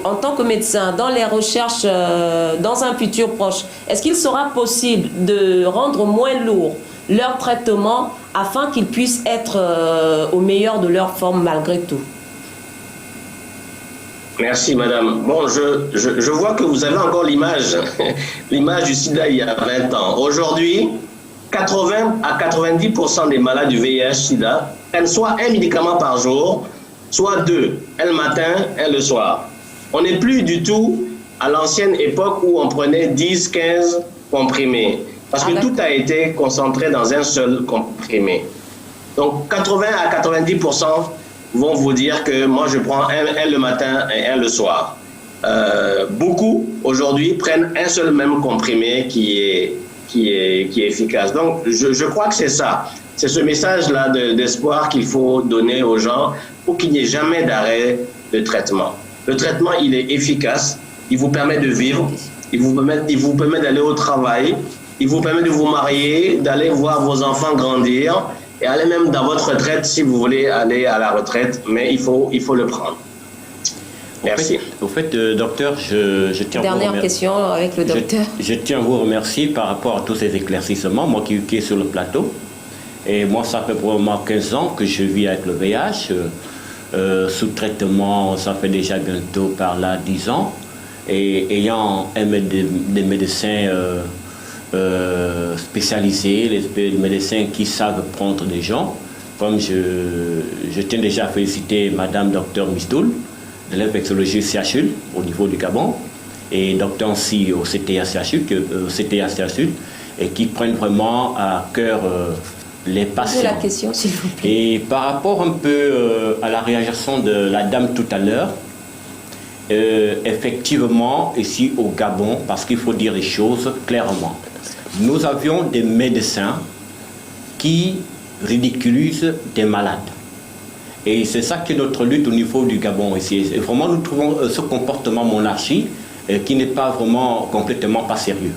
en tant que médecin, dans les recherches, dans un futur proche, est-ce qu'il sera possible de rendre moins lourd leur traitement afin qu'ils puissent être au meilleur de leur forme malgré tout? Merci, madame. Bon, je vois que vous avez encore l'image du sida il y a 20 ans. Aujourd'hui, 80 à 90% des malades du VIH-Sida prennent soit un médicament par jour, soit 2, un le matin, un le soir. On n'est plus du tout à l'ancienne époque où on prenait 10, 15 comprimés. Parce que tout a été concentré dans un seul comprimé. Donc 80 à 90% vont vous dire que moi je prends un le matin et un le soir. Beaucoup aujourd'hui prennent un seul même comprimé qui est efficace. Donc je crois que c'est ça. C'est ce message-là d'espoir qu'il faut donner aux gens pour qu'il n'y ait jamais d'arrêt de traitement. Le traitement, il est efficace, il vous permet de vivre, il vous permet d'aller au travail, il vous permet de vous marier, d'aller voir vos enfants grandir et aller même dans votre retraite si vous voulez aller à la retraite, mais il faut le prendre. Merci. Au fait, docteur, je tiens à vous remercier. Dernière question avec le docteur. Je tiens à vous remercier par rapport à tous ces éclaircissements, moi qui est sur le plateau. Et moi, ça fait probablement 15 ans que je vis avec le VIH. Sous traitement, ça fait déjà bientôt par là 10 ans. Et ayant des médecins spécialisés, les médecins qui savent prendre des gens, comme je tiens déjà à féliciter Madame Dr Misdoul, de l'infectiologie CHU au niveau du Gabon, et Dr Ansi au CTA-CHU, et qui prennent vraiment à cœur les patients. La question, s'il vous plaît. Et par rapport un peu à la réaction de la dame tout à l'heure, effectivement, ici au Gabon, parce qu'il faut dire les choses clairement, nous avions des médecins qui ridiculisent des malades. Et c'est ça qui est notre lutte au niveau du Gabon ici. Et vraiment, nous trouvons ce comportement monarchique qui n'est pas vraiment complètement pas sérieux.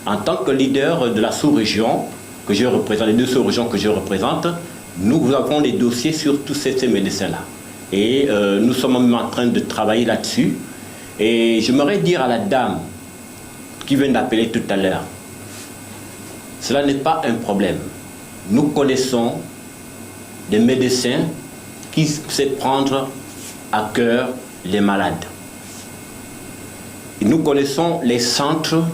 En tant que leader de la sous-région que je représente, les deux sous-régions que je représente, nous avons des dossiers sur tous ces médecins-là. Et nous sommes même en train de travailler là-dessus. Et j'aimerais dire à la dame qui vient d'appeler tout à l'heure, cela n'est pas un problème. Nous connaissons des médecins qui savent prendre à cœur les malades. Et nous connaissons les centres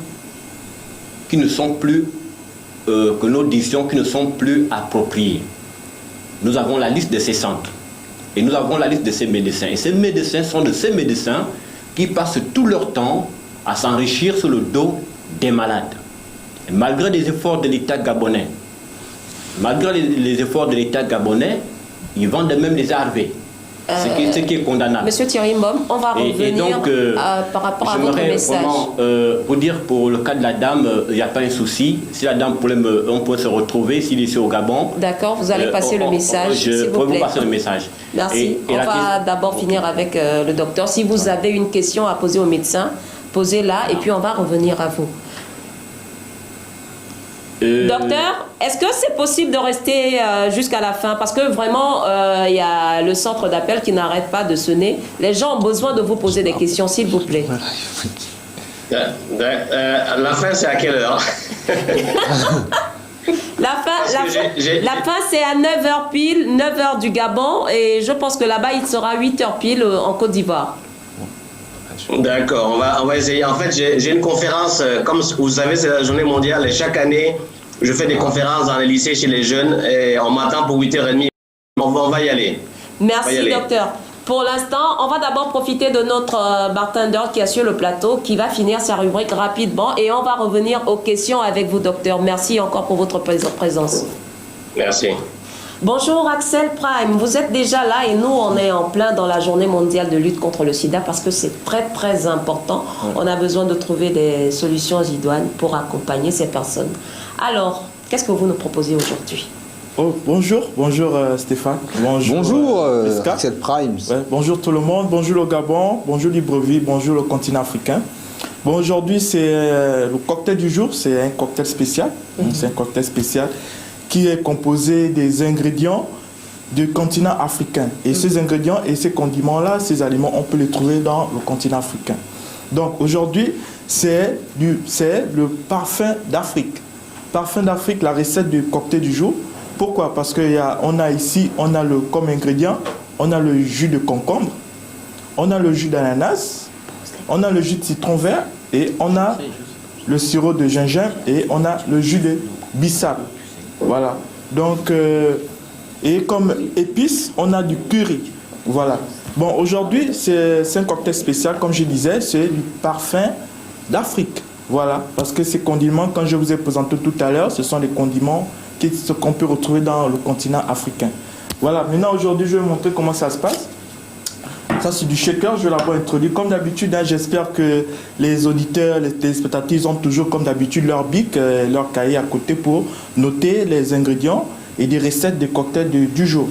qui ne sont plus, que nos décisions qui ne sont plus appropriées. Nous avons la liste de ces centres. Et nous avons la liste de ces médecins. Et ces médecins sont de ces médecins qui passent tout leur temps à s'enrichir sur le dos des malades. Et malgré les efforts de l'État gabonais, ils vendent même des ARV. Ce qui est condamnable. Monsieur Thierry Mbom, on va revenir par rapport à votre message. Vraiment, pour dire, pour le cas de la dame, il n'y a pas un souci. Si la dame, on peut se retrouver, s'il est ici au Gabon. D'accord, vous allez passer le message, s'il vous plaît. Vous passer le message. Merci. On va d'abord finir avec le docteur. Si vous avez une question à poser au médecin, posez-la et puis on va revenir à vous. Docteur, est-ce que c'est possible de rester jusqu'à la fin? Parce que vraiment, il y a le centre d'appel qui n'arrête pas de sonner. Les gens ont besoin de vous poser des questions, s'il vous plaît. La fin, c'est à quelle heure? La fin, c'est à 9h pile, 9h du Gabon. Et je pense que là-bas, il sera 8h pile en Côte d'Ivoire. D'accord, on va essayer. En fait, j'ai une conférence, comme vous savez, c'est la journée mondiale et chaque année, je fais des conférences dans les lycées chez les jeunes et on m'attend pour 8h30. On va y aller. Merci, docteur. Pour l'instant, on va d'abord profiter de notre bartender qui est sur le plateau, qui va finir sa rubrique rapidement et on va revenir aux questions avec vous, docteur. Merci encore pour votre présence. Merci. Bonjour Axel Prime, vous êtes déjà là et nous on est en plein dans la journée mondiale de lutte contre le sida parce que c'est très très important. On a besoin de trouver des solutions idoines pour accompagner ces personnes. Alors, qu'est-ce que vous nous proposez aujourd'hui? Oh, bonjour Stéphane. Bonjour Prisca. Axel Primes. Ouais, bonjour tout le monde, bonjour le Gabon, bonjour Libreville, bonjour le continent africain. Bon, aujourd'hui c'est le cocktail du jour, c'est un cocktail spécial. C'est un cocktail spécial qui est composé des ingrédients du continent africain. Et ces ingrédients et ces condiments-là, ces aliments, on peut les trouver dans le continent africain. Donc aujourd'hui, c'est le parfum d'Afrique. Parfum d'Afrique, la recette du cocktail du jour. Pourquoi? Parce qu'on a ici, comme ingrédient, on a le jus de concombre, on a le jus d'ananas, on a le jus de citron vert et on a le sirop de gingembre et on a le jus de bissap. Voilà. Donc, et comme épice, on a du curry. Voilà. Bon, aujourd'hui, c'est un cocktail spécial, comme je disais, c'est du parfum d'Afrique. Voilà. Parce que ces condiments, quand je vous ai présenté tout à l'heure, ce sont des condiments qu'on peut retrouver dans le continent africain. Voilà, maintenant aujourd'hui je vais vous montrer comment ça se passe. Ça c'est du shaker, je vais l'avoir introduit. Comme d'habitude, hein, j'espère que les auditeurs, les téléspectateurs ont toujours comme d'habitude leur bic, leur cahier à côté pour noter les ingrédients et des recettes des cocktails du jour.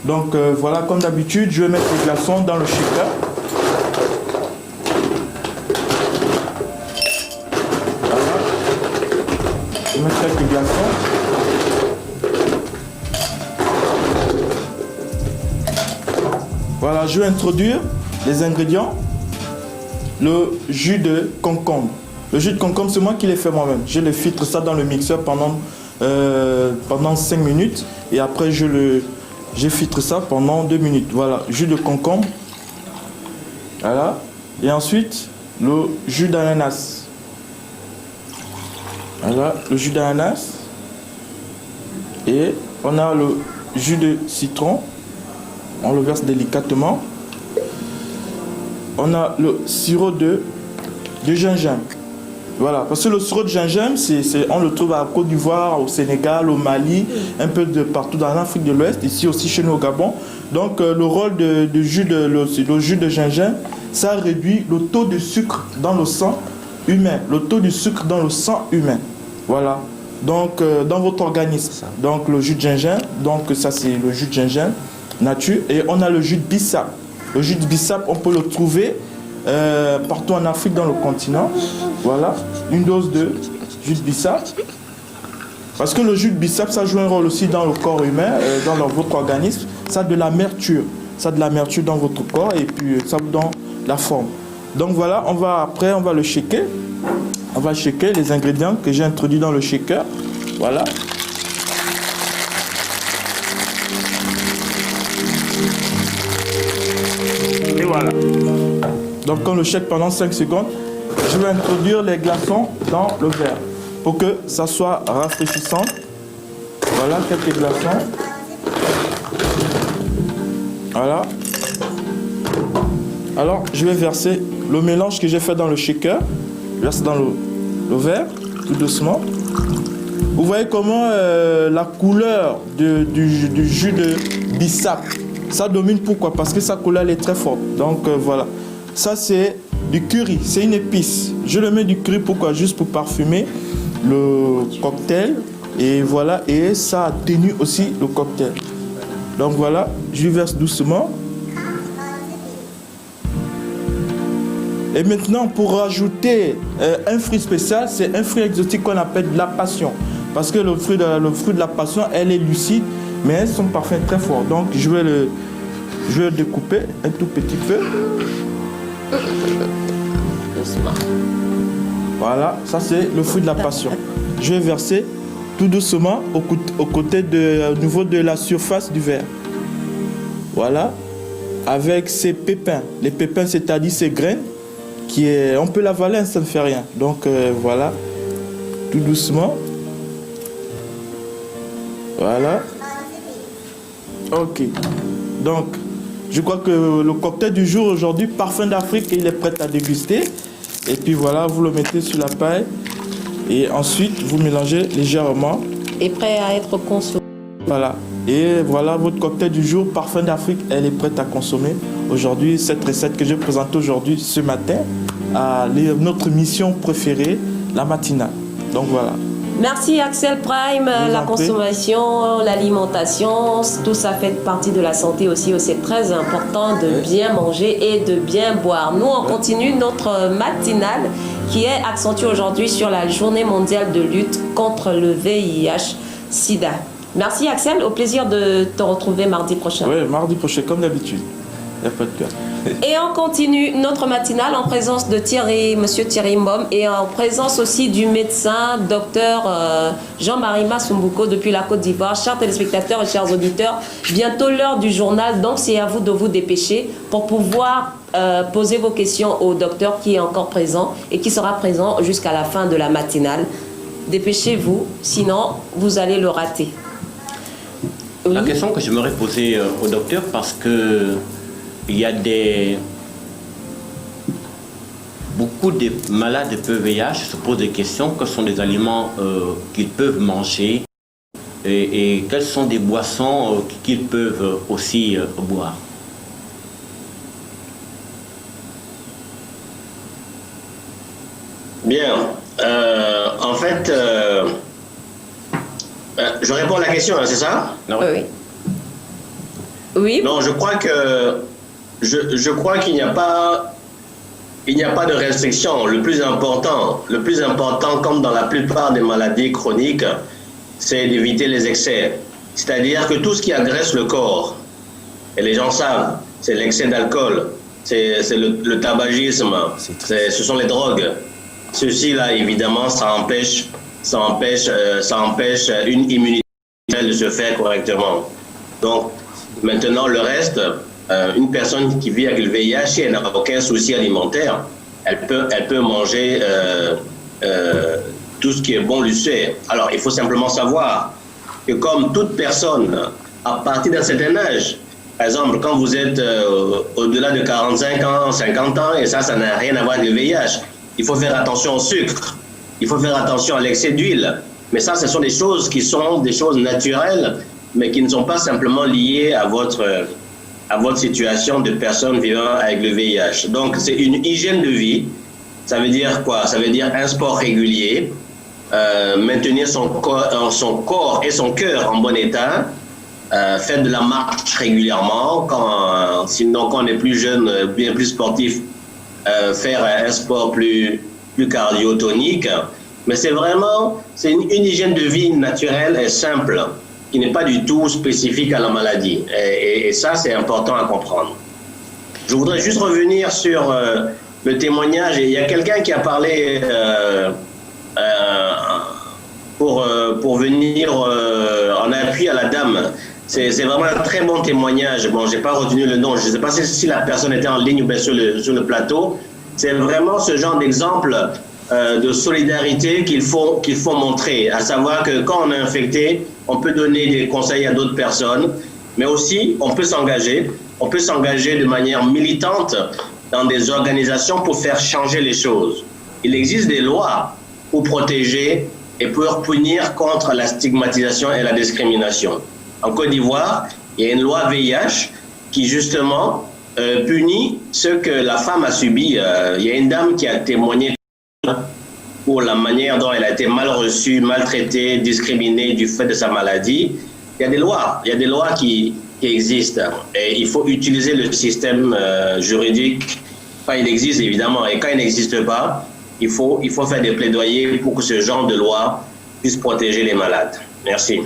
Donc voilà, comme d'habitude, je vais mettre les glaçons dans le shaker. Voilà. Je vais mettre quelques glaçons. Voilà, je vais introduire les ingrédients. Le jus de concombre. Le jus de concombre, c'est moi qui l'ai fait moi-même. Je le filtre ça dans le mixeur pendant 5 minutes. Et après, je filtre ça pendant 2 minutes. Voilà, jus de concombre. Voilà. Et ensuite, le jus d'ananas. Voilà, le jus d'ananas. Et on a le jus de citron. On le verse délicatement. On a le sirop de gingembre. Voilà, parce que le sirop de gingembre, on le trouve à Côte d'Ivoire, au Sénégal, au Mali, un peu de partout dans l'Afrique de l'Ouest, ici aussi chez nous au Gabon. Donc le rôle du jus de gingembre, ça réduit le taux de sucre dans le sang humain. Le taux de sucre dans le sang humain. Voilà. Donc dans votre organisme. Donc le jus de gingembre, donc ça c'est le jus de gingembre nature. Et on a le jus de bissap. Le jus de bissap, on peut le trouver partout en Afrique dans le continent. Voilà, une dose de jus de bissap. Parce que le jus de bissap, ça joue un rôle aussi dans le corps humain, dans votre organisme. Ça a de l'amertume. Ça a de l'amertume dans votre corps et puis ça vous donne la forme. Donc voilà, après on va le shaker. On va shaker les ingrédients que j'ai introduits dans le shaker. Voilà. Et voilà. Donc on le shake pendant 5 secondes. Je vais introduire les glaçons dans le verre pour que ça soit rafraîchissant. Voilà, quelques glaçons. Voilà. Alors, je vais verser le mélange que j'ai fait dans le shaker. Je verse dans le verre, tout doucement. Vous voyez comment la couleur du jus de bissap, ça domine. Pourquoi? Parce que sa couleur elle est très forte. Donc voilà. Ça c'est du curry, c'est une épice. Je le mets du curry, pourquoi? Juste pour parfumer le cocktail. Et voilà, et ça atténue aussi le cocktail. Donc voilà, je verse doucement. Et maintenant, pour rajouter un fruit spécial, c'est un fruit exotique qu'on appelle de la passion. Parce que le fruit de la passion, elle est lucide, mais son parfum est très fort. Donc je vais le découper un tout petit peu. Voilà, ça c'est le fruit de la passion. Je vais verser tout doucement au côté au niveau de la surface du verre. Voilà, avec ces pépins. Les pépins, c'est-à-dire ces graines, on peut l'avaler, ça ne fait rien. Donc voilà, tout doucement. Voilà. Ok. Donc, je crois que le cocktail du jour aujourd'hui, parfum d'Afrique, il est prêt à déguster. Et puis voilà, vous le mettez sur la paille. Et ensuite, vous mélangez légèrement. Et prêt à être consommé. Voilà. Et voilà, votre cocktail du jour, parfum d'Afrique, elle est prête à consommer. Aujourd'hui, cette recette que je présente aujourd'hui, ce matin, à notre mission préférée, la matinale. Donc voilà. Merci Axel Prime. La consommation, l'alimentation, tout ça fait partie de la santé aussi. C'est très important de bien manger et de bien boire. Nous, on continue notre matinale qui est accentuée aujourd'hui sur la journée mondiale de lutte contre le VIH-Sida. Merci Axel, au plaisir de te retrouver mardi prochain. Oui, mardi prochain, comme d'habitude. Il n'y a pas de cas. Et on continue notre matinale en présence de Monsieur Thierry Mbom, et en présence aussi du médecin, docteur Jean-Marie Masumbuko depuis la Côte d'Ivoire. Chers téléspectateurs et chers auditeurs, bientôt l'heure du journal, donc c'est à vous de vous dépêcher pour pouvoir poser vos questions au docteur qui est encore présent et qui sera présent jusqu'à la fin de la matinale. Dépêchez-vous, sinon vous allez le rater. Oui. La question que j'aimerais poser au docteur, parce que il y a beaucoup de malades de VIH se posent des questions. Quels sont les aliments qu'ils peuvent manger et quelles sont des boissons qu'ils peuvent aussi boire? Bien. En fait, je réponds à la question, hein, c'est ça? Non. Oui. Oui. Non, je crois qu'il n'y a pas de restriction. Le plus important, comme dans la plupart des maladies chroniques, c'est d'éviter les excès. C'est-à-dire que tout ce qui agresse le corps, et les gens savent, c'est l'excès d'alcool, c'est le tabagisme, ce sont les drogues. Ceci-là, évidemment, ça empêche une immunité de se faire correctement. Donc, maintenant, le reste, une personne qui vit avec le VIH, si elle n'a aucun souci alimentaire, elle peut manger tout ce qui est bon lui fait. Alors, il faut simplement savoir que comme toute personne, à partir d'un certain âge, par exemple, quand vous êtes au-delà de 45 ans, 50 ans, et ça n'a rien à voir avec le VIH, il faut faire attention au sucre, il faut faire attention à l'excès d'huile. Mais ça, ce sont des choses qui sont des choses naturelles, mais qui ne sont pas simplement liées à votre situation de personne vivant avec le VIH. Donc, c'est une hygiène de vie. Ça veut dire quoi? Ça veut dire un sport régulier, maintenir son corps et son cœur en bon état, faire de la marche régulièrement. Sinon, quand on est plus jeune, bien plus sportif, faire un sport plus cardio-tonique. Mais c'est une hygiène de vie naturelle et simple, qui n'est pas du tout spécifique à la maladie. Et ça, c'est important à comprendre. Je voudrais juste revenir sur le témoignage. Il y a quelqu'un qui a parlé pour venir en appui à la dame. C'est vraiment un très bon témoignage. Bon, je n'ai pas retenu le nom. Je ne sais pas si la personne était en ligne ou bien sur le plateau. C'est vraiment ce genre d'exemple de solidarité qu'il faut montrer. À savoir que quand on est infecté, on peut donner des conseils à d'autres personnes, mais aussi on peut s'engager de manière militante dans des organisations pour faire changer les choses. Il existe des lois pour protéger et pour punir contre la stigmatisation et la discrimination. En Côte d'Ivoire, il y a une loi VIH qui justement punit ce que la femme a subi. Il y a une dame qui a témoigné pour la manière dont elle a été mal reçue, maltraitée, discriminée du fait de sa maladie. Il y a des lois qui existent et il faut utiliser le système juridique quand il existe évidemment, et quand il n'existe pas, il faut faire des plaidoyers pour que ce genre de loi puisse protéger les malades. Merci.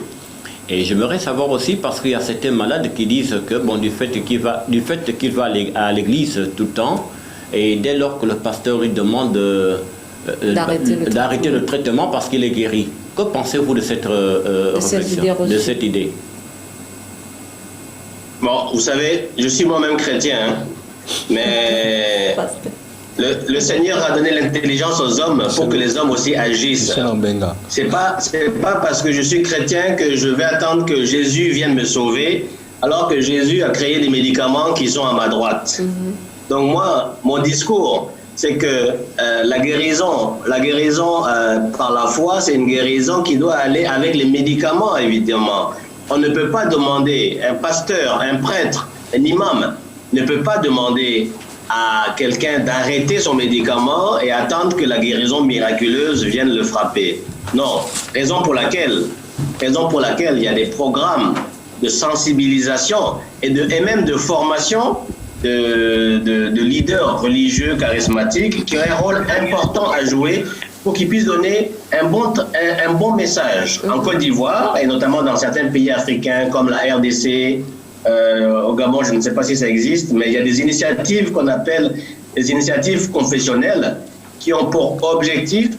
Et j'aimerais savoir aussi, parce qu'il y a certains malades qui disent que du fait qu'il va à l'église tout le temps, et dès lors que le pasteur lui demande d'arrêter le traitement parce qu'il est guéri. Que pensez-vous de cette réflexion, de cette idée? Bon, vous savez, je suis moi-même chrétien, hein, mais le Seigneur a donné l'intelligence aux hommes pour que les hommes aussi agissent. C'est pas parce que je suis chrétien que je vais attendre que Jésus vienne me sauver, alors que Jésus a créé des médicaments qui sont à ma droite. Donc moi, mon discours, c'est que la guérison par la foi, c'est une guérison qui doit aller avec les médicaments, évidemment. On ne peut pas demander, un pasteur, un prêtre, un imam ne peut pas demander à quelqu'un d'arrêter son médicament et attendre que la guérison miraculeuse vienne le frapper. Non, raison pour laquelle il y a des programmes de sensibilisation et même de formation de leaders religieux charismatiques qui ont un rôle important à jouer pour qu'ils puissent donner un bon message. En Côte d'Ivoire, et notamment dans certains pays africains comme la RDC, au Gabon, je ne sais pas si ça existe, mais il y a des initiatives qu'on appelle des initiatives confessionnelles qui ont pour objectif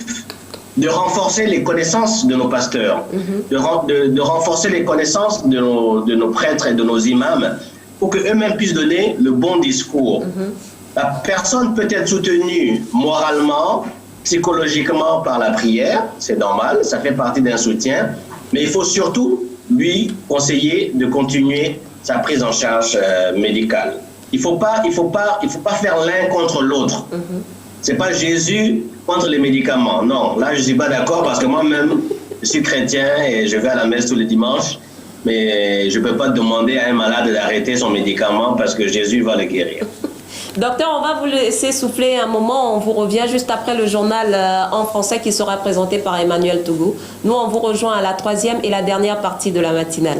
de renforcer les connaissances de nos pasteurs, de renforcer les connaissances de nos prêtres et de nos imams pour qu'eux-mêmes puissent donner le bon discours. La personne peut être soutenue moralement, psychologiquement par la prière, c'est normal, ça fait partie d'un soutien, mais il faut surtout lui conseiller de continuer sa prise en charge médicale. Il faut pas faire l'un contre l'autre. C'est pas Jésus contre les médicaments. Non, là je suis pas d'accord parce que moi-même je suis chrétien et je vais à la messe tous les dimanches, mais je peux pas demander à un malade d'arrêter son médicament parce que Jésus va le guérir. Docteur, on va vous laisser souffler un moment. On vous revient juste après le journal en français qui sera présenté par Emmanuel Tougou. Nous, on vous rejoint à la 3e et la dernière partie de la matinale.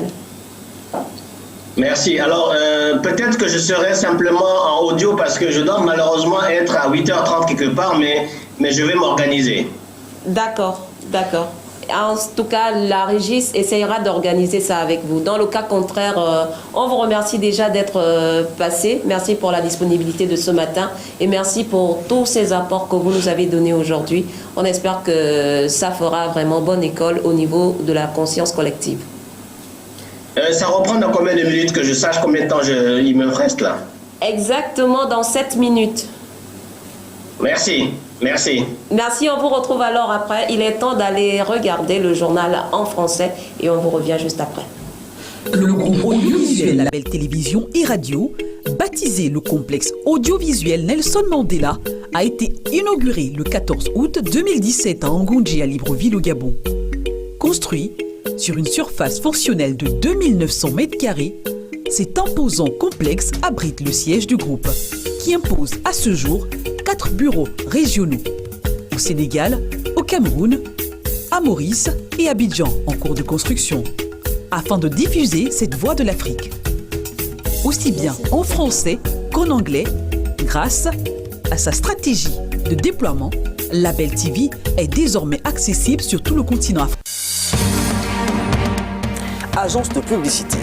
Merci. Alors, peut-être que je serai simplement en audio parce que je dois malheureusement être à 8h30 quelque part, mais je vais m'organiser. D'accord. En tout cas, la régie essayera d'organiser ça avec vous. Dans le cas contraire, on vous remercie déjà d'être passé. Merci pour la disponibilité de ce matin et merci pour tous ces apports que vous nous avez donnés aujourd'hui. On espère que ça fera vraiment bonne école au niveau de la conscience collective. Ça reprend dans combien de minutes que je sache combien de temps il me reste là? Exactement dans 7 minutes. Merci. Merci, on vous retrouve alors après. Il est temps d'aller regarder le journal en français et on vous revient juste après. Le groupe audiovisuel Label Télévision et Radio, baptisé le complexe audiovisuel Nelson Mandela, a été inauguré le 14 août 2017 à Angoundji à Libreville au Gabon. Construit sur une surface fonctionnelle de 2900 m², cet imposant complexe abrite le siège du groupe, qui impose à ce jour 4 bureaux régionaux au Sénégal, au Cameroun, à Maurice et à Abidjan en cours de construction, afin de diffuser cette voix de l'Afrique, aussi bien en français qu'en anglais. Grâce à sa stratégie de déploiement, Label TV est désormais accessible sur tout le continent africain. Agence de publicité,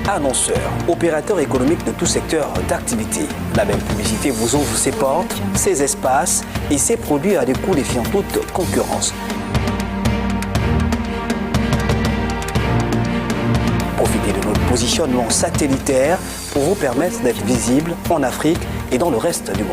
annonceurs, opérateurs économiques de tout secteur d'activité. Label Publicité vous ouvre ses portes, ses espaces et ses produits à des coûts défiant toute concurrence. Profitez de notre positionnement satellitaire pour vous permettre d'être visible en Afrique et dans le reste du monde.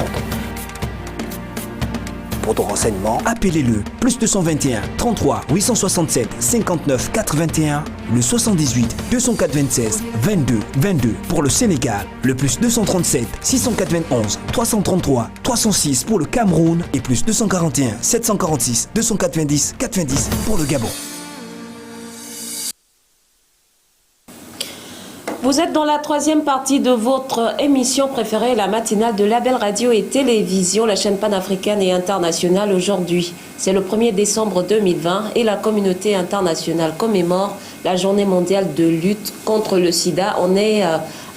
Pour tout renseignement, appelez-le +221 33 867 59 81, le 78 204 26 22 22 pour le Sénégal, le +237 691 333 306 pour le Cameroun et +241 746 290 90 pour le Gabon. Vous êtes dans la 3e partie de votre émission préférée, la matinale de Label Radio et Télévision, la chaîne panafricaine et internationale. Aujourd'hui, c'est le 1er décembre 2020 et la communauté internationale commémore la journée mondiale de lutte contre le sida. On est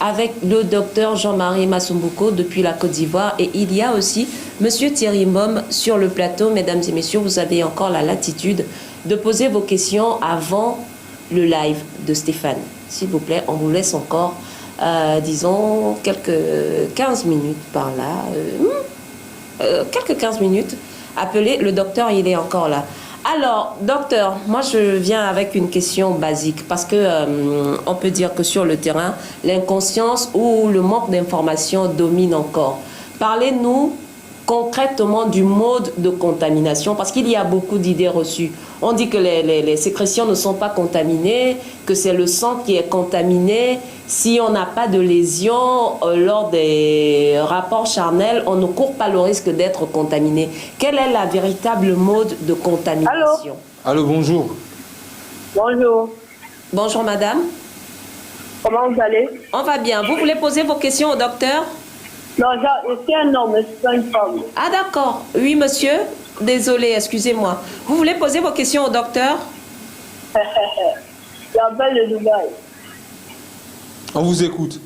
avec le docteur Jean-Marie Masumbuko depuis la Côte d'Ivoire et il y a aussi monsieur Thierry Mbom sur le plateau. Mesdames et messieurs, vous avez encore la latitude de poser vos questions avant le live de Stéphane. S'il vous plaît, on vous laisse encore, disons, quelques 15 minutes par là. Quelques 15 minutes. Appelez le docteur, il est encore là. Alors, docteur, moi je viens avec une question basique parce que on peut dire que sur le terrain, l'inconscience ou le manque d'information domine encore. Parlez-nous concrètement du mode de contamination parce qu'il y a beaucoup d'idées reçues. On dit que les sécrétions ne sont pas contaminées, que c'est le sang qui est contaminé. Si on n'a pas de lésion lors des rapports charnels, on ne court pas le risque d'être contaminé. Quel est la véritable mode de contamination? Allô, bonjour. Bonjour. Bonjour madame. Comment vous allez? On va bien. Vous voulez poser vos questions au docteur? Non, c'est un homme, c'est pas une femme. Ah d'accord. Oui, monsieur. Désolé, excusez-moi. Vous voulez poser vos questions au docteur? J'appelle de Dubaï. On vous écoute.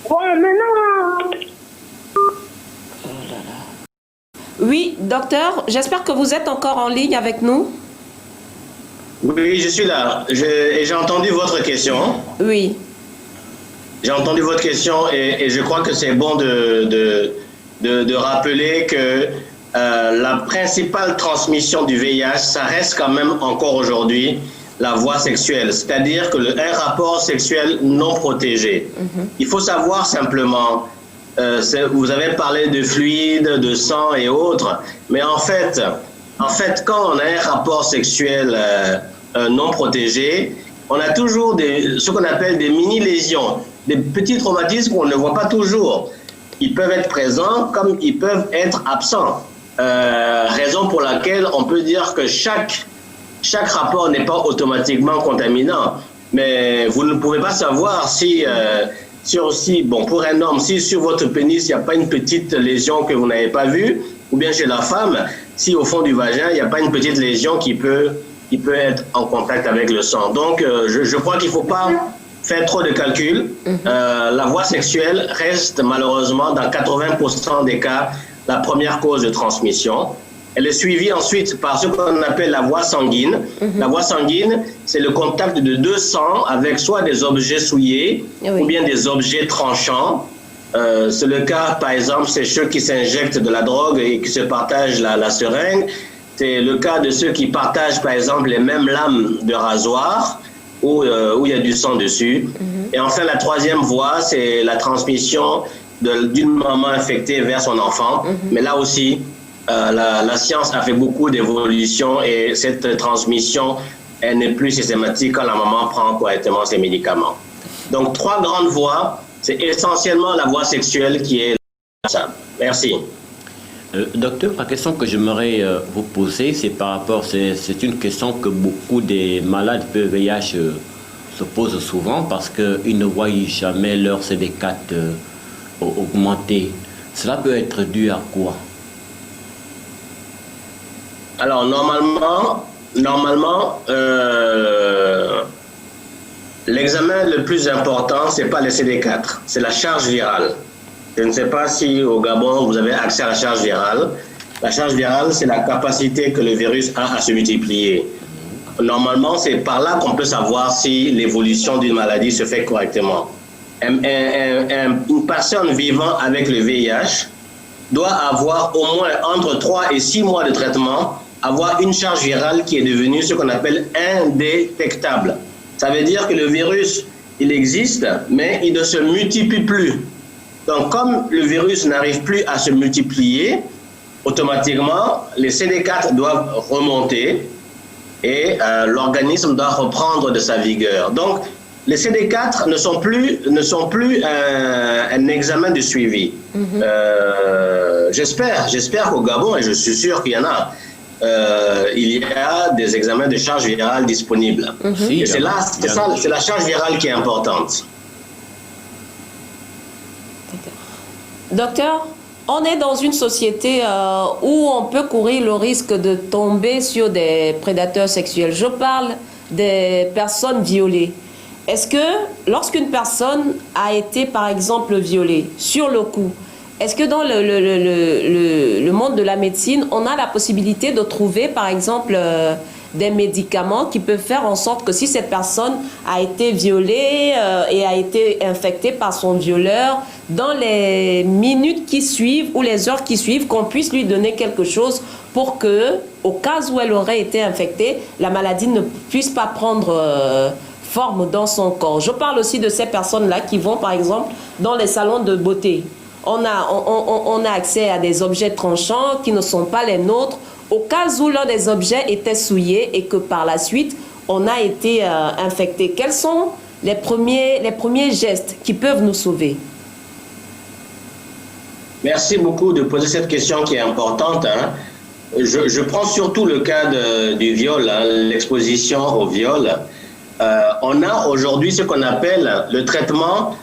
Bon, maintenant... Oui, docteur, j'espère que vous êtes encore en ligne avec nous. Oui, je suis là. J'ai entendu votre question. Oui. J'ai entendu votre question et je crois que c'est bon de rappeler que la principale transmission du VIH, ça reste quand même encore aujourd'hui la voie sexuelle, c'est-à-dire que un rapport sexuel non protégé. Il faut savoir simplement, vous avez parlé de fluide, de sang et autres, mais en fait, quand on a un rapport sexuel non protégé, on a toujours ce qu'on appelle des mini-lésions, des petits traumatismes qu'on ne voit pas toujours. Ils peuvent être présents comme ils peuvent être absents. Raison pour laquelle on peut dire que chaque rapport n'est pas automatiquement contaminant. Mais vous ne pouvez pas savoir pour un homme, si sur votre pénis, il n'y a pas une petite lésion que vous n'avez pas vue, ou bien chez la femme, si au fond du vagin, il n'y a pas une petite lésion qui peut être en contact avec le sang. Donc, je crois qu'il ne faut pas faire trop de calculs. La voie sexuelle reste malheureusement, dans 80% des cas, la première cause de transmission. Elle est suivie ensuite par ce qu'on appelle la voie sanguine. La voie sanguine, c'est le contact de deux sangs avec soit des objets souillés ou bien des objets tranchants. C'est le cas, par exemple, c'est ceux qui s'injectent de la drogue et qui se partagent la seringue. C'est le cas de ceux qui partagent, par exemple, les mêmes lames de rasoir où il y a du sang dessus. Et enfin, la troisième voie, c'est la transmission d'une maman infectée vers son enfant. Mais là aussi, la science a fait beaucoup d'évolutions et cette transmission, elle n'est plus systématique quand la maman prend correctement ses médicaments. Donc, trois grandes voies, c'est essentiellement la voie sexuelle qui est ça. Merci. Docteur, la question que j'aimerais vous poser, c'est par rapport, c'est une question que beaucoup des malades de VIH se posent souvent parce qu'ils ne voient jamais leur CD4 augmenter. Cela peut être dû à quoi? Alors, normalement, l'examen le plus important, c'est pas le CD4, c'est la charge virale. Je ne sais pas si au Gabon, vous avez accès à la charge virale. La charge virale, c'est la capacité que le virus a à se multiplier. Normalement, c'est par là qu'on peut savoir si l'évolution d'une maladie se fait correctement. Une personne vivant avec le VIH doit avoir au moins entre 3 et 6 mois de traitement, avoir une charge virale qui est devenue ce qu'on appelle indétectable. Ça veut dire que le virus, il existe, mais il ne se multiplie plus. Donc, comme le virus n'arrive plus à se multiplier, automatiquement, les CD4 doivent remonter et l'organisme doit reprendre de sa vigueur. Donc, les CD4 ne sont plus un examen de suivi. J'espère qu'au Gabon, et je suis sûr qu'il y en a, il y a des examens de charge virale disponibles. Et c'est la charge virale qui est importante. Docteur, on est dans une société où on peut courir le risque de tomber sur des prédateurs sexuels. Je parle des personnes violées. Est-ce que lorsqu'une personne a été, par exemple, violée sur le coup, est-ce que dans le monde de la médecine, on a la possibilité de trouver, par exemple, des médicaments qui peuvent faire en sorte que si cette personne a été violée et a été infectée par son violeur, dans les minutes qui suivent ou les heures qui suivent, qu'on puisse lui donner quelque chose pour que, au cas où elle aurait été infectée, la maladie ne puisse pas prendre forme dans son corps. Je parle aussi de ces personnes-là qui vont, par exemple, dans les salons de beauté. On a accès à des objets tranchants qui ne sont pas les nôtres, au cas où l'un des objets était souillé et que par la suite, on a été infecté. Quels sont les premiers gestes qui peuvent nous sauver? Merci beaucoup de poser cette question qui est importante. Je prends surtout le cas du viol, l'exposition au viol. On a aujourd'hui ce qu'on appelle le traitement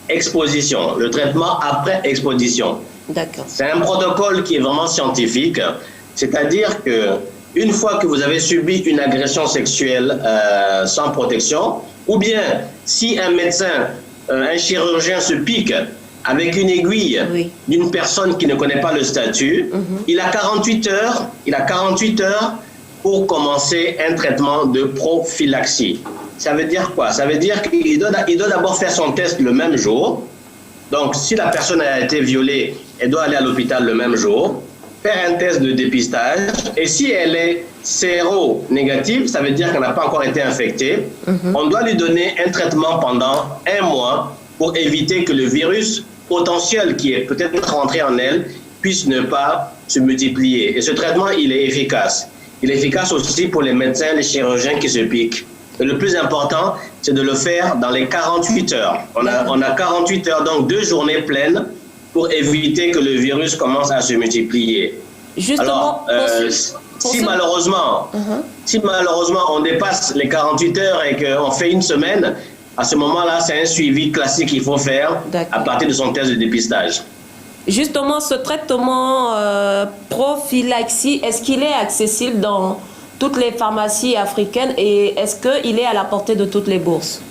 post-exposition, le traitement après exposition. D'accord. C'est un protocole qui est vraiment scientifique, c'est-à-dire que une fois que vous avez subi une agression sexuelle sans protection, ou bien si un médecin, un chirurgien se pique avec une aiguille d'une personne qui ne connaît pas le statut, il a 48 heures pour commencer un traitement de prophylaxie. Ça veut dire quoi? Ça veut dire qu'il doit d'abord faire son test le même jour. Donc, si la personne a été violée, elle doit aller à l'hôpital le même jour, faire un test de dépistage. Et si elle est séro-négative, ça veut dire qu'elle n'a pas encore été infectée, on doit lui donner un traitement pendant 1 mois pour éviter que le virus potentiel qui est peut-être rentré en elle puisse ne pas se multiplier. Et ce traitement, il est efficace. Il est efficace aussi pour les médecins, les chirurgiens qui se piquent. Et le plus important, c'est de le faire dans les 48 heures. On a 48 heures, donc 2 journées pleines pour éviter que le virus commence à se multiplier. Justement, alors, si malheureusement on dépasse les 48 heures et qu'on fait 1 semaine, à ce moment-là, c'est un suivi classique qu'il faut faire à partir de son test de dépistage. Justement, ce traitement prophylaxie, est-ce qu'il est accessible dans toutes les pharmacies africaines et est-ce qu'il est à la portée de toutes les bourses?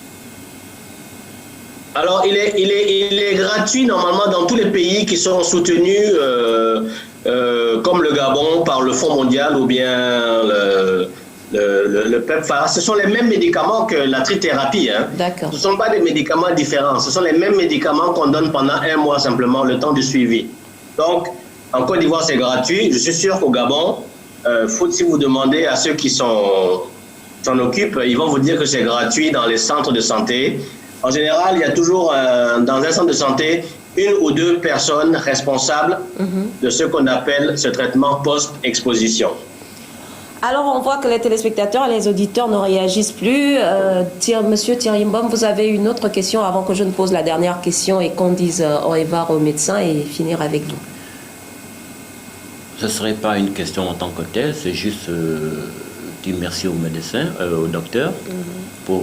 Alors, il est gratuit normalement dans tous les pays qui sont soutenus, comme le Gabon, par le Fonds mondial ou bien le PEPFAR. Ce sont les mêmes médicaments que la trithérapie. D'accord. Ce ne sont pas des médicaments différents. Ce sont les mêmes médicaments qu'on donne pendant 1 mois simplement, le temps du suivi. Donc, en Côte d'Ivoire, c'est gratuit. Je suis sûr qu'au Gabon, si vous demandez à ceux qui s'en occupent, ils vont vous dire que c'est gratuit dans les centres de santé. En général, il y a toujours dans un centre de santé 1 ou 2 personnes responsables de ce qu'on appelle ce traitement post-exposition. Alors, on voit que les téléspectateurs et les auditeurs ne réagissent plus. Monsieur Thierry Mbom, vous avez une autre question avant que je ne pose la dernière question et qu'on dise au revoir au médecin et finir avec vous. Ce ne serait pas une question en tant que telle, c'est juste dire merci au médecin, au docteur, pour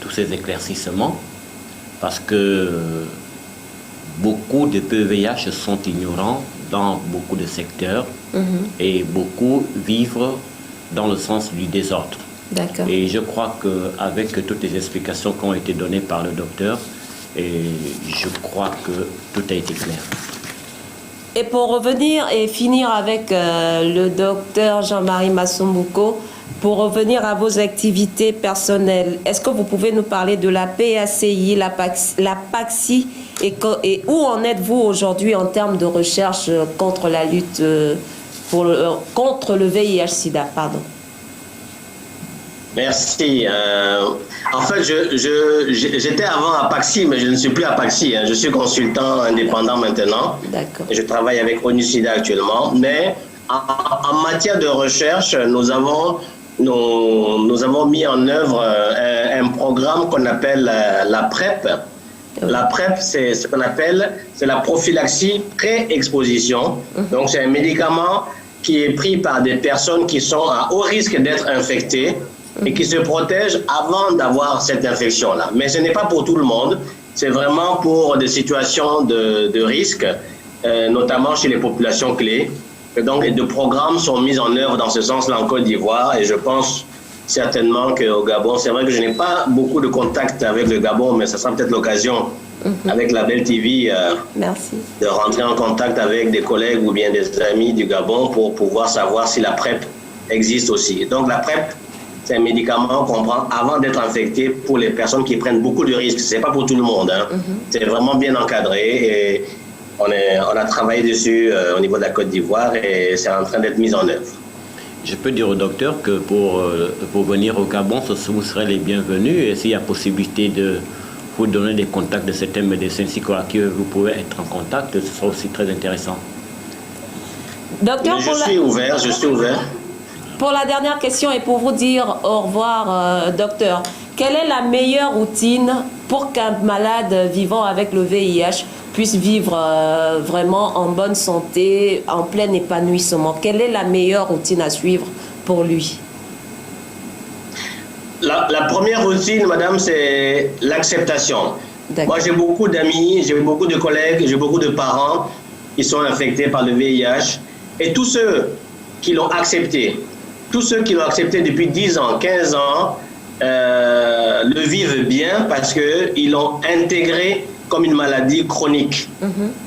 tous ces éclaircissements, parce que beaucoup de PVH sont ignorants dans beaucoup de secteurs et beaucoup vivent dans le sens du désordre. D'accord. Et je crois qu'avec toutes les explications qui ont été données par le docteur, je crois que tout a été clair. Et pour revenir et finir avec le docteur Jean-Marie Massombouko, pour revenir à vos activités personnelles, est-ce que vous pouvez nous parler de la PACI, la PACSI et où en êtes-vous aujourd'hui en termes de recherche contre la lutte contre le VIH-Sida, pardon. Merci. En fait, j'étais avant à PACSI, mais je ne suis plus à PACSI. Je suis consultant indépendant maintenant. D'accord. Je travaille avec ONU-SIDA actuellement. Mais en matière de recherche, nous avons mis en œuvre un programme qu'on appelle la PrEP. La PrEP, c'est ce qu'on appelle la prophylaxie pré-exposition. Donc, c'est un médicament qui est pris par des personnes qui sont à haut risque d'être infectées et qui se protègent avant d'avoir cette infection-là. Mais ce n'est pas pour tout le monde. C'est vraiment pour des situations de risque, notamment chez les populations clés. Et donc, de programmes sont mis en œuvre dans ce sens-là en Côte d'Ivoire. Et je pense certainement qu'au Gabon, c'est vrai que je n'ai pas beaucoup de contact avec le Gabon, mais ça sera peut-être l'occasion avec la Belle TV de rentrer en contact avec des collègues ou bien des amis du Gabon pour pouvoir savoir si la PrEP existe aussi. Donc, la PrEP, c'est un médicament qu'on prend avant d'être infecté pour les personnes qui prennent beaucoup de risques. Ce n'est pas pour tout le monde. C'est vraiment bien encadré et on a travaillé dessus au niveau de la Côte d'Ivoire et c'est en train d'être mis en œuvre. Je peux dire au docteur que pour venir au Gabon, vous serez les bienvenus et s'il y a possibilité de vous donner des contacts de certains médecins avec qui vous pouvez être en contact, ce sera aussi très intéressant. Docteur, je suis ouvert. Pour la dernière question et pour vous dire au revoir, docteur, quelle est la meilleure routine pour qu'un malade vivant avec le VIH puisse vivre vraiment en bonne santé, en plein épanouissement? Quelle est la meilleure routine à suivre pour lui? La première routine, madame, c'est l'acceptation. Moi, j'ai beaucoup d'amis, j'ai beaucoup de collègues, j'ai beaucoup de parents qui sont infectés par le VIH. Et tous ceux qui l'ont accepté, depuis 10 ans, 15 ans, le vivent bien parce qu'ils l'ont intégré comme une maladie chronique.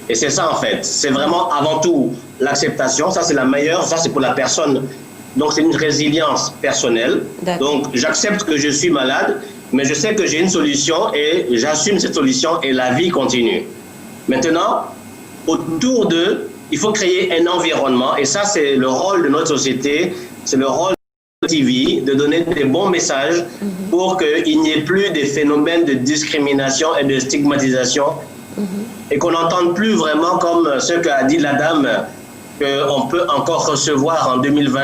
Et c'est ça en fait. C'est vraiment avant tout l'acceptation. Ça, c'est la meilleure. Ça, c'est pour la personne. Donc, c'est une résilience personnelle. Donc, j'accepte que je suis malade, mais je sais que j'ai une solution et j'assume cette solution et la vie continue. Maintenant, autour d'eux, il faut créer un environnement et ça, c'est le rôle de notre société, c'est le rôle de la TV, de donner des bons messages pour qu'il n'y ait plus des phénomènes de discrimination et de stigmatisation et qu'on n'entende plus vraiment comme ce qu'a dit la dame, qu'on peut encore recevoir en 2020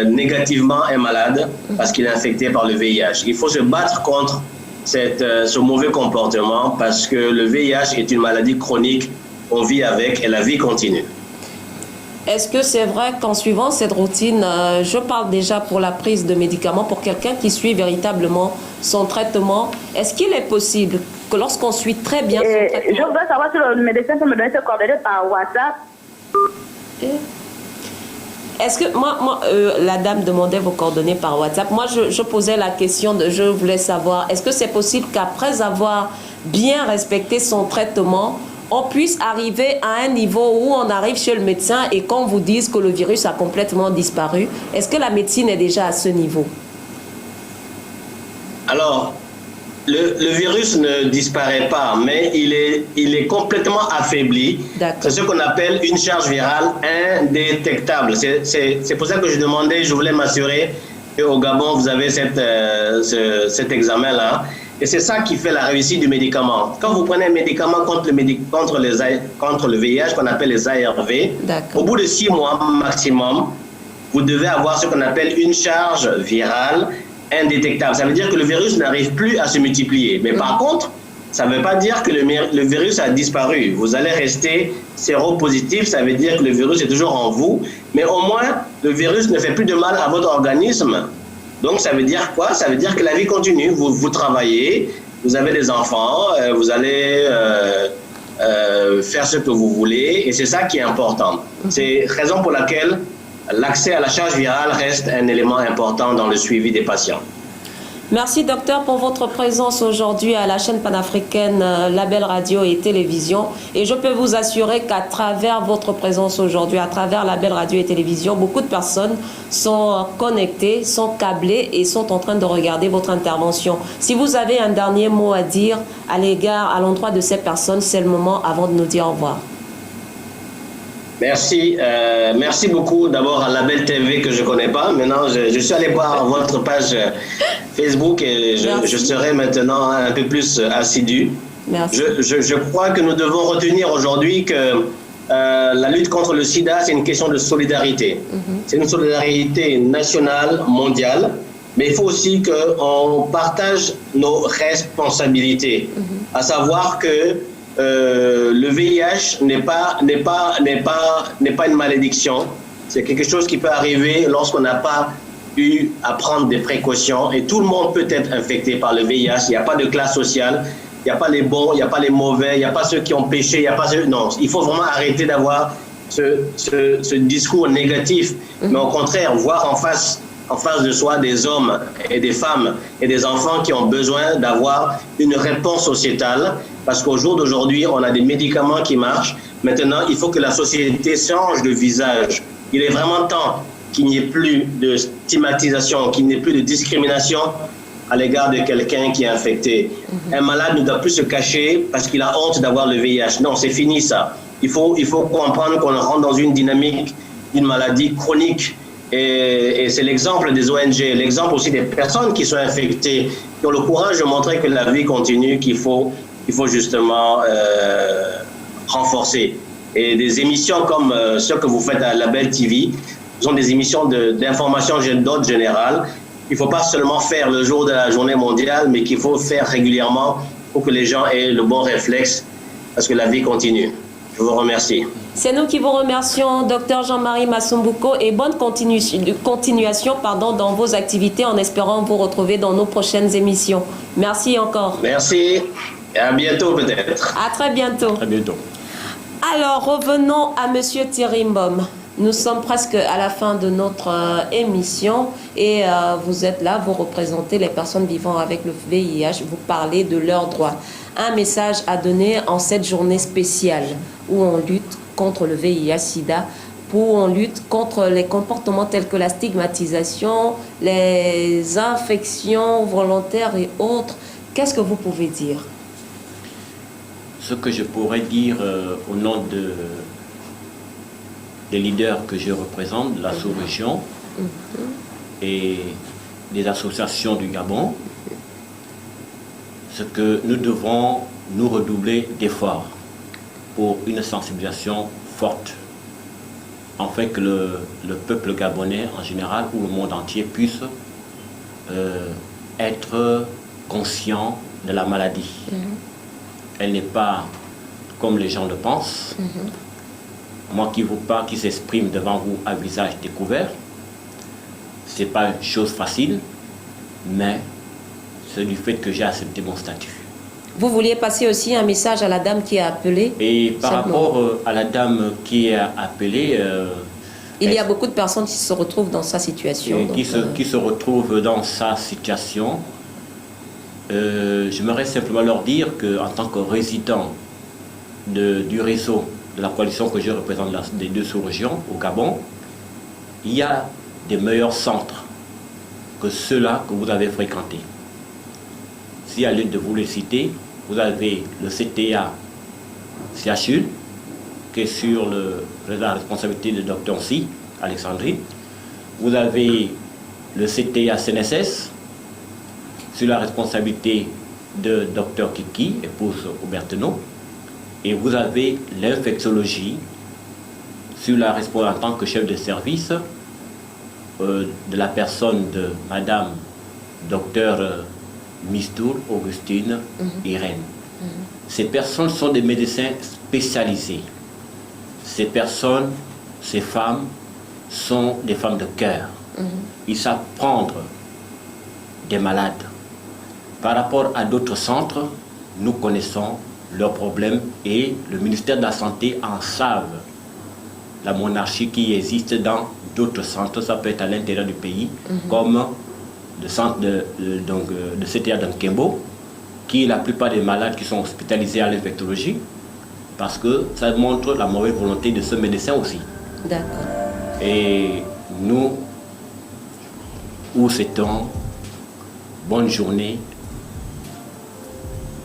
négativement un malade parce qu'il est infecté par le VIH. Il faut se battre contre ce mauvais comportement parce que le VIH est une maladie chronique, on vit avec et la vie continue. Est-ce que c'est vrai qu'en suivant cette routine, je parle déjà pour la prise de médicaments, pour quelqu'un qui suit véritablement son traitement, est-ce qu'il est possible que lorsqu'on suit très bien son traitement... Je voudrais savoir si le médecin peut me donner ses coordonnées par WhatsApp. Est-ce que moi la dame demandait vos coordonnées par WhatsApp. Moi, je posais la question, je voulais savoir, est-ce que c'est possible qu'après avoir bien respecté son traitement, on puisse arriver à un niveau où on arrive chez le médecin et qu'on vous dise que le virus a complètement disparu? Est-ce que la médecine est déjà à ce niveau? Alors, le virus ne disparaît pas, mais il est complètement affaibli. C'est ce qu'on appelle une charge virale indétectable. C'est pour ça que je demandais, je voulais m'assurer qu'au Gabon, vous avez cet examen-là. Et c'est ça qui fait la réussite du médicament. Quand vous prenez un médicament contre le VIH, qu'on appelle les ARV, au bout de 6 mois maximum, vous devez avoir ce qu'on appelle une charge virale indétectable. Ça veut dire que le virus n'arrive plus à se multiplier. Mais par contre, ça ne veut pas dire que le virus a disparu. Vous allez rester séropositif, ça veut dire que le virus est toujours en vous. Mais au moins, le virus ne fait plus de mal à votre organisme. Donc, ça veut dire quoi? Ça veut dire que la vie continue. Vous travaillez, vous avez des enfants, vous allez faire ce que vous voulez. Et c'est ça qui est important. C'est la raison pour laquelle l'accès à la charge virale reste un élément important dans le suivi des patients. Merci docteur pour votre présence aujourd'hui à la chaîne panafricaine Label Radio et Télévision. Et je peux vous assurer qu'à travers votre présence aujourd'hui, à travers Label Radio et Télévision, beaucoup de personnes sont connectées, sont câblées et sont en train de regarder votre intervention. Si vous avez un dernier mot à dire à l'endroit de ces personnes, c'est le moment avant de nous dire au revoir. Merci. Merci beaucoup d'abord à Label TV que je ne connais pas. Maintenant, je suis allé voir votre page Facebook et je serai maintenant un peu plus assidu. Merci. Je crois que nous devons retenir aujourd'hui que la lutte contre le sida, c'est une question de solidarité. C'est une solidarité nationale, mondiale, mais il faut aussi qu'on partage nos responsabilités, à savoir que le VIH n'est pas une malédiction. C'est quelque chose qui peut arriver lorsqu'on n'a pas eu à prendre des précautions. Et tout le monde peut être infecté par le VIH. Il n'y a pas de classe sociale. Il n'y a pas les bons, il n'y a pas les mauvais, il n'y a pas ceux qui ont péché, il n'y a pas ceux... Non, il faut vraiment arrêter d'avoir ce discours négatif. Mais au contraire, voir en face de soi des hommes et des femmes et des enfants qui ont besoin d'avoir une réponse sociétale. Parce qu'au jour d'aujourd'hui, on a des médicaments qui marchent. Maintenant, il faut que la société change de visage. Il est vraiment temps qu'il n'y ait plus de stigmatisation, qu'il n'y ait plus de discrimination à l'égard de quelqu'un qui est infecté. Un malade ne doit plus se cacher parce qu'il a honte d'avoir le VIH. Non, c'est fini ça. Il faut comprendre qu'on rentre dans une dynamique d'une maladie chronique. Et c'est l'exemple des ONG, l'exemple aussi des personnes qui sont infectées, qui ont le courage de montrer que la vie continue, qu'il faut justement renforcer. Et des émissions comme ce que vous faites à Label TV sont des émissions d'information d'ordre général. Il ne faut pas seulement faire le jour de la journée mondiale, mais qu'il faut faire régulièrement pour que les gens aient le bon réflexe, parce que la vie continue. Je vous remercie. C'est nous qui vous remercions, Dr Jean-Marie Masumbuko, et bonne continuation dans vos activités, en espérant vous retrouver dans nos prochaines émissions. Merci encore. Merci. Et à bientôt peut-être. À très bientôt. À bientôt. Alors, revenons à Monsieur Thierry Mbom. Nous sommes presque à la fin de notre émission et vous êtes là, vous représentez les personnes vivant avec le VIH, vous parlez de leurs droits. Un message à donner en cette journée spéciale où on lutte contre le VIH-Sida, où on lutte contre les comportements tels que la stigmatisation, les infections volontaires et autres. Qu'est-ce que vous pouvez dire? Ce que je pourrais dire au nom des leaders que je représente, de la sous-région et des associations du Gabon, c'est que nous devons nous redoubler d'efforts pour une sensibilisation forte, afin que le peuple gabonais en général ou le monde entier puisse être conscient de la maladie. Elle n'est pas comme les gens le pensent. Moi qui vous parle, qui s'exprime devant vous à visage découvert, ce n'est pas une chose facile, mais c'est du fait que j'ai accepté mon statut. Vous vouliez passer aussi un message à la dame qui a appelé? Et par rapport à la dame qui a appelé... il y a beaucoup de personnes qui se retrouvent dans sa situation. Qui se retrouvent dans sa situation. J'aimerais simplement leur dire qu'en tant que résident du réseau de la coalition que je représente des deux sous-régions au Gabon, il y a des meilleurs centres que ceux-là que vous avez fréquentés. Si à lieu de vous les citer, vous avez le CTA CHU, qui est sur la responsabilité de Dr Si, Alexandrie. Vous avez le CTA CNSS, sur la responsabilité de Dr Kiki, épouse Auberteno. Et vous avez l'infectiologie, sur la responsabilité en tant que chef de service de la personne de Madame Dr Mistour Augustine Irène. Ces personnes sont des médecins spécialisés. Ces personnes, ces femmes, sont des femmes de cœur. Ils savent prendre des malades. Par rapport à d'autres centres, nous connaissons leurs problèmes et le ministère de la Santé en savent la monarchie qui existe dans d'autres centres. Ça peut être à l'intérieur du pays, comme le centre de CTA d'Ankembo, qui est la plupart des malades qui sont hospitalisés à l'infectologie, parce que ça montre la mauvaise volonté de ce médecin aussi. D'accord. Et nous, où c'est-on, bonne journée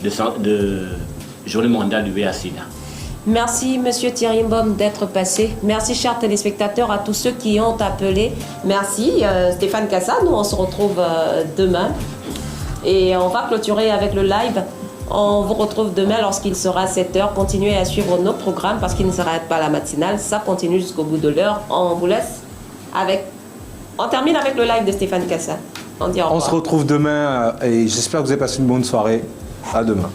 de journée mondiale du VIH-Sida. Merci, Monsieur Thierry Mbom, d'être passé. Merci, chers téléspectateurs, à tous ceux qui ont appelé. Merci, Stéphane Cassa. Nous, on se retrouve demain. Et on va clôturer avec le live. On vous retrouve demain lorsqu'il sera 7h. Continuez à suivre nos programmes parce qu'il ne s'arrête pas à la matinale. Ça continue jusqu'au bout de l'heure. On vous laisse avec... On termine avec le live de Stéphane Cassa. On dit au revoir. On se retrouve demain et j'espère que vous avez passé une bonne soirée. À demain.